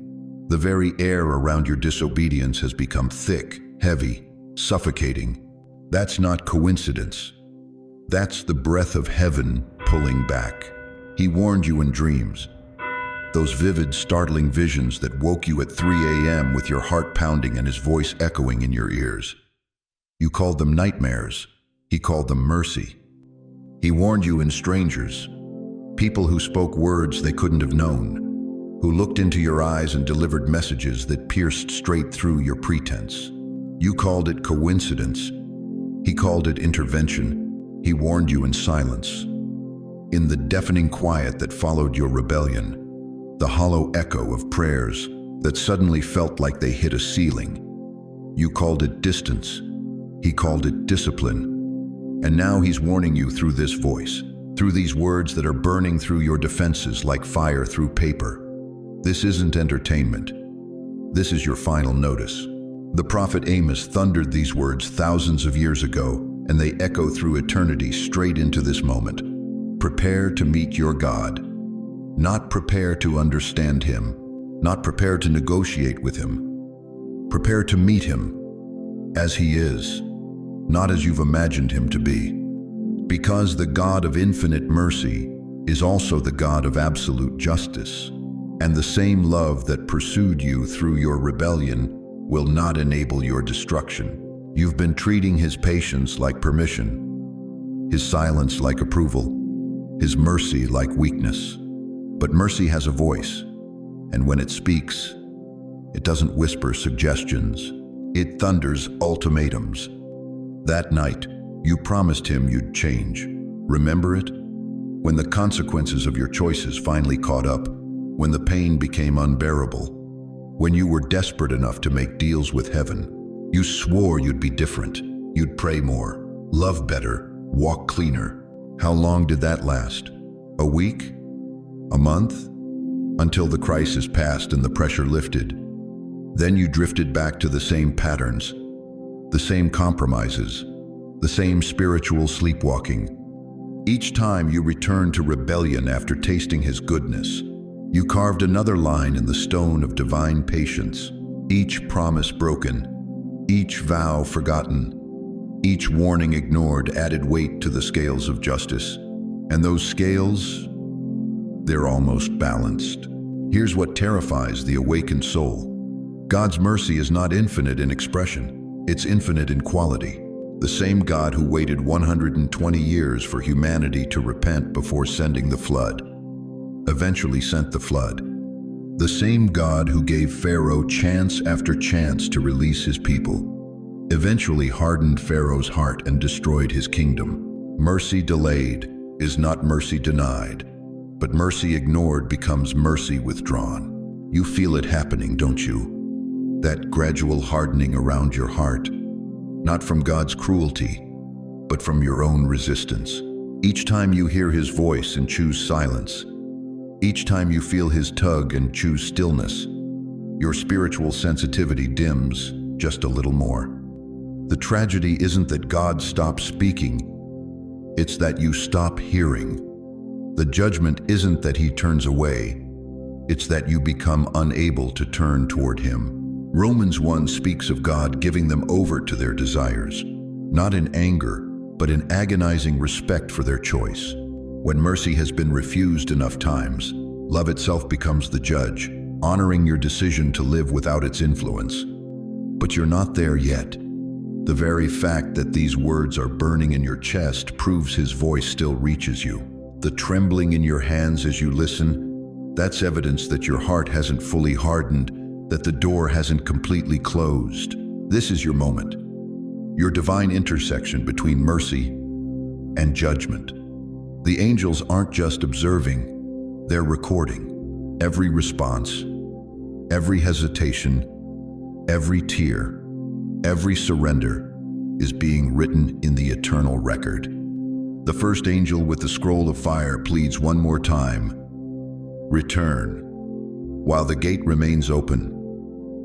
The very air around your disobedience has become thick, heavy, suffocating. That's not coincidence. That's the breath of heaven pulling back. He warned you in dreams. Those vivid, startling visions that woke you at 3 a.m. with your heart pounding and his voice echoing in your ears. You called them nightmares. He called them mercy. He warned you in strangers, people who spoke words they couldn't have known, who looked into your eyes and delivered messages that pierced straight through your pretense. You called it coincidence. He called it intervention. He warned you in silence. In the deafening quiet that followed your rebellion, the hollow echo of prayers that suddenly felt like they hit a ceiling. You called it distance. He called it discipline. And now he's warning you through this voice, through these words that are burning through your defenses like fire through paper. This isn't entertainment. This is your final notice. The prophet Amos thundered these words thousands of years ago, and they echo through eternity straight into this moment. Prepare to meet your God. Not prepare to understand him, not prepare to negotiate with him. Prepare to meet him as he is, not as you've imagined him to be. Because the God of infinite mercy is also the God of absolute justice, and the same love that pursued you through your rebellion will not enable your destruction. You've been treating his patience like permission, his silence like approval, his mercy like weakness. But mercy has a voice, and when it speaks, it doesn't whisper suggestions. It thunders ultimatums. That night, you promised him you'd change. Remember it? When the consequences of your choices finally caught up, when the pain became unbearable, when you were desperate enough to make deals with heaven, you swore you'd be different. You'd pray more, love better, walk cleaner. How long did that last? A week? A month? Until the crisis passed and the pressure lifted. Then you drifted back to the same patterns, the same compromises, the same spiritual sleepwalking. Each time you returned to rebellion after tasting his goodness, you carved another line in the stone of divine patience. Each promise broken, each vow forgotten, each warning ignored added weight to the scales of justice. And those scales, they're almost balanced. Here's what terrifies the awakened soul. God's mercy is not infinite in expression, it's infinite in quality. The same God who waited 120 years for humanity to repent before sending the flood, eventually sent the flood. The same God who gave Pharaoh chance after chance to release his people, eventually hardened Pharaoh's heart and destroyed his kingdom. Mercy delayed is not mercy denied, but mercy ignored becomes mercy withdrawn. You feel it happening, don't you? That gradual hardening around your heart, not from God's cruelty, but from your own resistance. Each time you hear his voice and choose silence, each time you feel his tug and choose stillness, your spiritual sensitivity dims just a little more. The tragedy isn't that God stops speaking, it's that you stop hearing. The judgment isn't that he turns away, it's that you become unable to turn toward him. Romans 1 speaks of God giving them over to their desires, not in anger, but in agonizing respect for their choice. When mercy has been refused enough times, love itself becomes the judge, honoring your decision to live without its influence. But you're not there yet. The very fact that these words are burning in your chest proves his voice still reaches you. The trembling in your hands as you listen, that's evidence that your heart hasn't fully hardened, that the door hasn't completely closed. This is your moment, your divine intersection between mercy and judgment. The angels aren't just observing, they're recording. Every response, every hesitation, every tear, every surrender is being written in the eternal record. The first angel with the scroll of fire pleads one more time, return. While the gate remains open,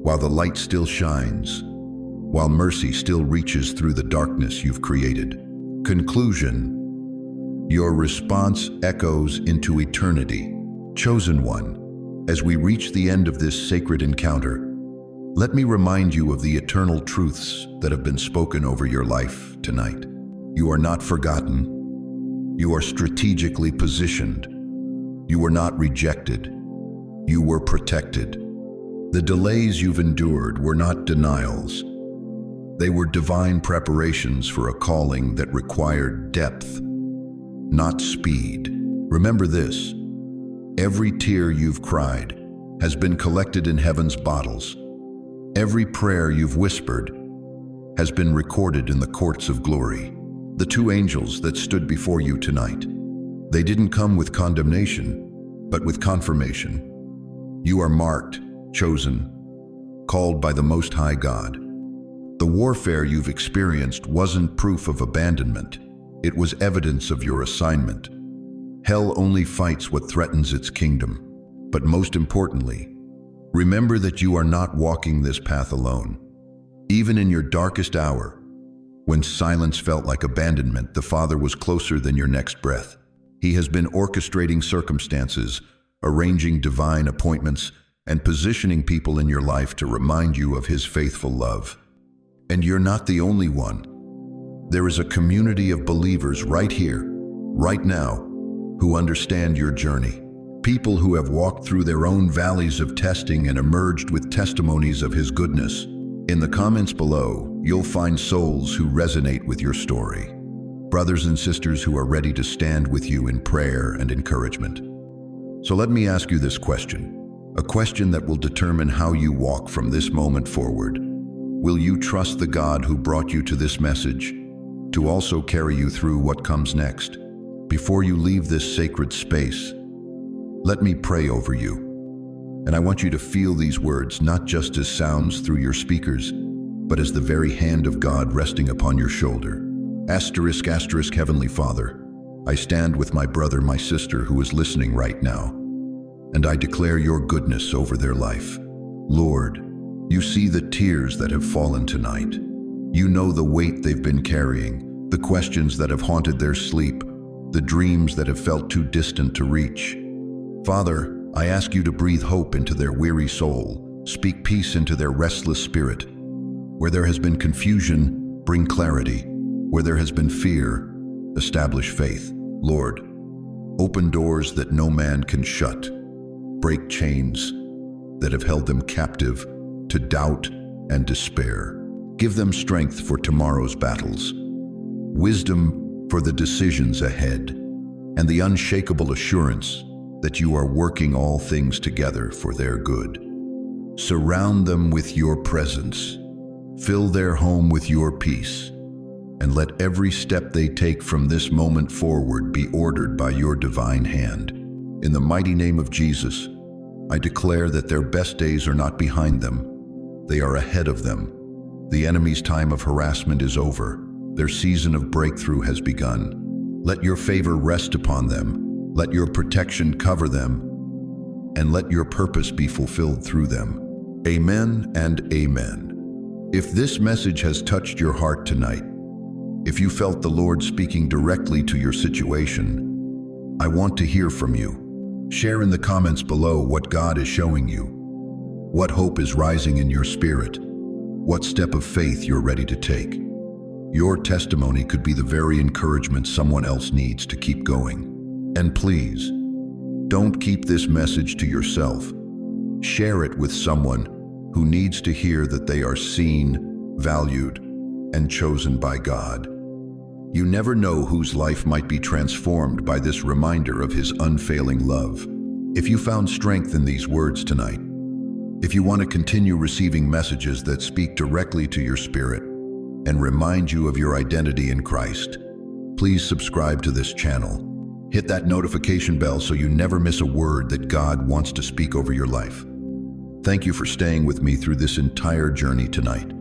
while the light still shines, while mercy still reaches through the darkness you've created. Conclusion, your response echoes into eternity. Chosen one, as we reach the end of this sacred encounter, let me remind you of the eternal truths that have been spoken over your life tonight. You are not forgotten. You are strategically positioned. You were not rejected. You were protected. The delays you've endured were not denials. They were divine preparations for a calling that required depth, not speed. Remember this, every tear you've cried has been collected in heaven's bottles. Every prayer you've whispered has been recorded in the courts of glory. The two angels that stood before you tonight, they didn't come with condemnation, but with confirmation. You are marked, chosen, called by the Most High God. The warfare you've experienced wasn't proof of abandonment. It was evidence of your assignment. Hell only fights what threatens its kingdom. But most importantly, remember that you are not walking this path alone. Even in your darkest hour, when silence felt like abandonment, the Father was closer than your next breath. He has been orchestrating circumstances, arranging divine appointments, and positioning people in your life to remind you of His faithful love. And you're not the only one. There is a community of believers right here, right now, who understand your journey. People who have walked through their own valleys of testing and emerged with testimonies of His goodness. In the comments below, you'll find souls who resonate with your story. Brothers and sisters who are ready to stand with you in prayer and encouragement. So let me ask you this question, a question that will determine how you walk from this moment forward. Will you trust the God who brought you to this message to also carry you through what comes next? Before you leave this sacred space, let me pray over you. And I want you to feel these words not just as sounds through your speakers, but as the very hand of God resting upon your shoulder. Asterisk, asterisk, Heavenly Father, I stand with my brother, my sister who is listening right now, and I declare your goodness over their life. Lord, you see the tears that have fallen tonight. You know the weight they've been carrying, the questions that have haunted their sleep, the dreams that have felt too distant to reach. Father, I ask you to breathe hope into their weary soul, speak peace into their restless spirit. Where there has been confusion, bring clarity. Where there has been fear, establish faith. Lord, open doors that no man can shut. Break chains that have held them captive to doubt and despair. Give them strength for tomorrow's battles, wisdom for the decisions ahead, and the unshakable assurance that you are working all things together for their good. Surround them with your presence. Fill their home with your peace. And let every step they take from this moment forward be ordered by your divine hand. In the mighty name of Jesus, I declare that their best days are not behind them. They are ahead of them. The enemy's time of harassment is over. Their season of breakthrough has begun. Let your favor rest upon them. Let your protection cover them, and let your purpose be fulfilled through them. Amen and amen. If this message has touched your heart tonight, if you felt the Lord speaking directly to your situation, I want to hear from you. Share in the comments below what God is showing you, what hope is rising in your spirit, what step of faith you're ready to take. Your testimony could be the very encouragement someone else needs to keep going. And please, don't keep this message to yourself. Share it with someone who needs to hear that they are seen, valued, and chosen by God. You never know whose life might be transformed by this reminder of His unfailing love. If you found strength in these words tonight, if you want to continue receiving messages that speak directly to your spirit and remind you of your identity in Christ, please subscribe to this channel. Hit that notification bell so you never miss a word that God wants to speak over your life. Thank you for staying with me through this entire journey tonight,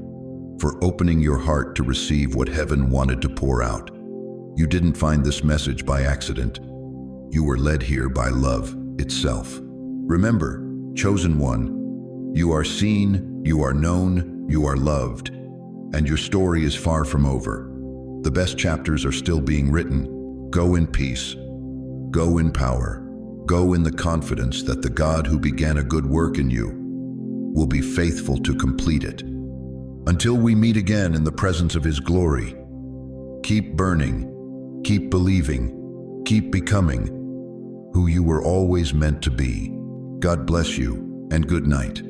for opening your heart to receive what heaven wanted to pour out. You didn't find this message by accident. You were led here by love itself. Remember, chosen one, you are seen, you are known, you are loved, and your story is far from over. The best chapters are still being written. Go in peace. Go in power. Go in the confidence that the God who began a good work in you will be faithful to complete it. Until we meet again in the presence of His glory, keep burning, keep believing, keep becoming who you were always meant to be. God bless you, and good night.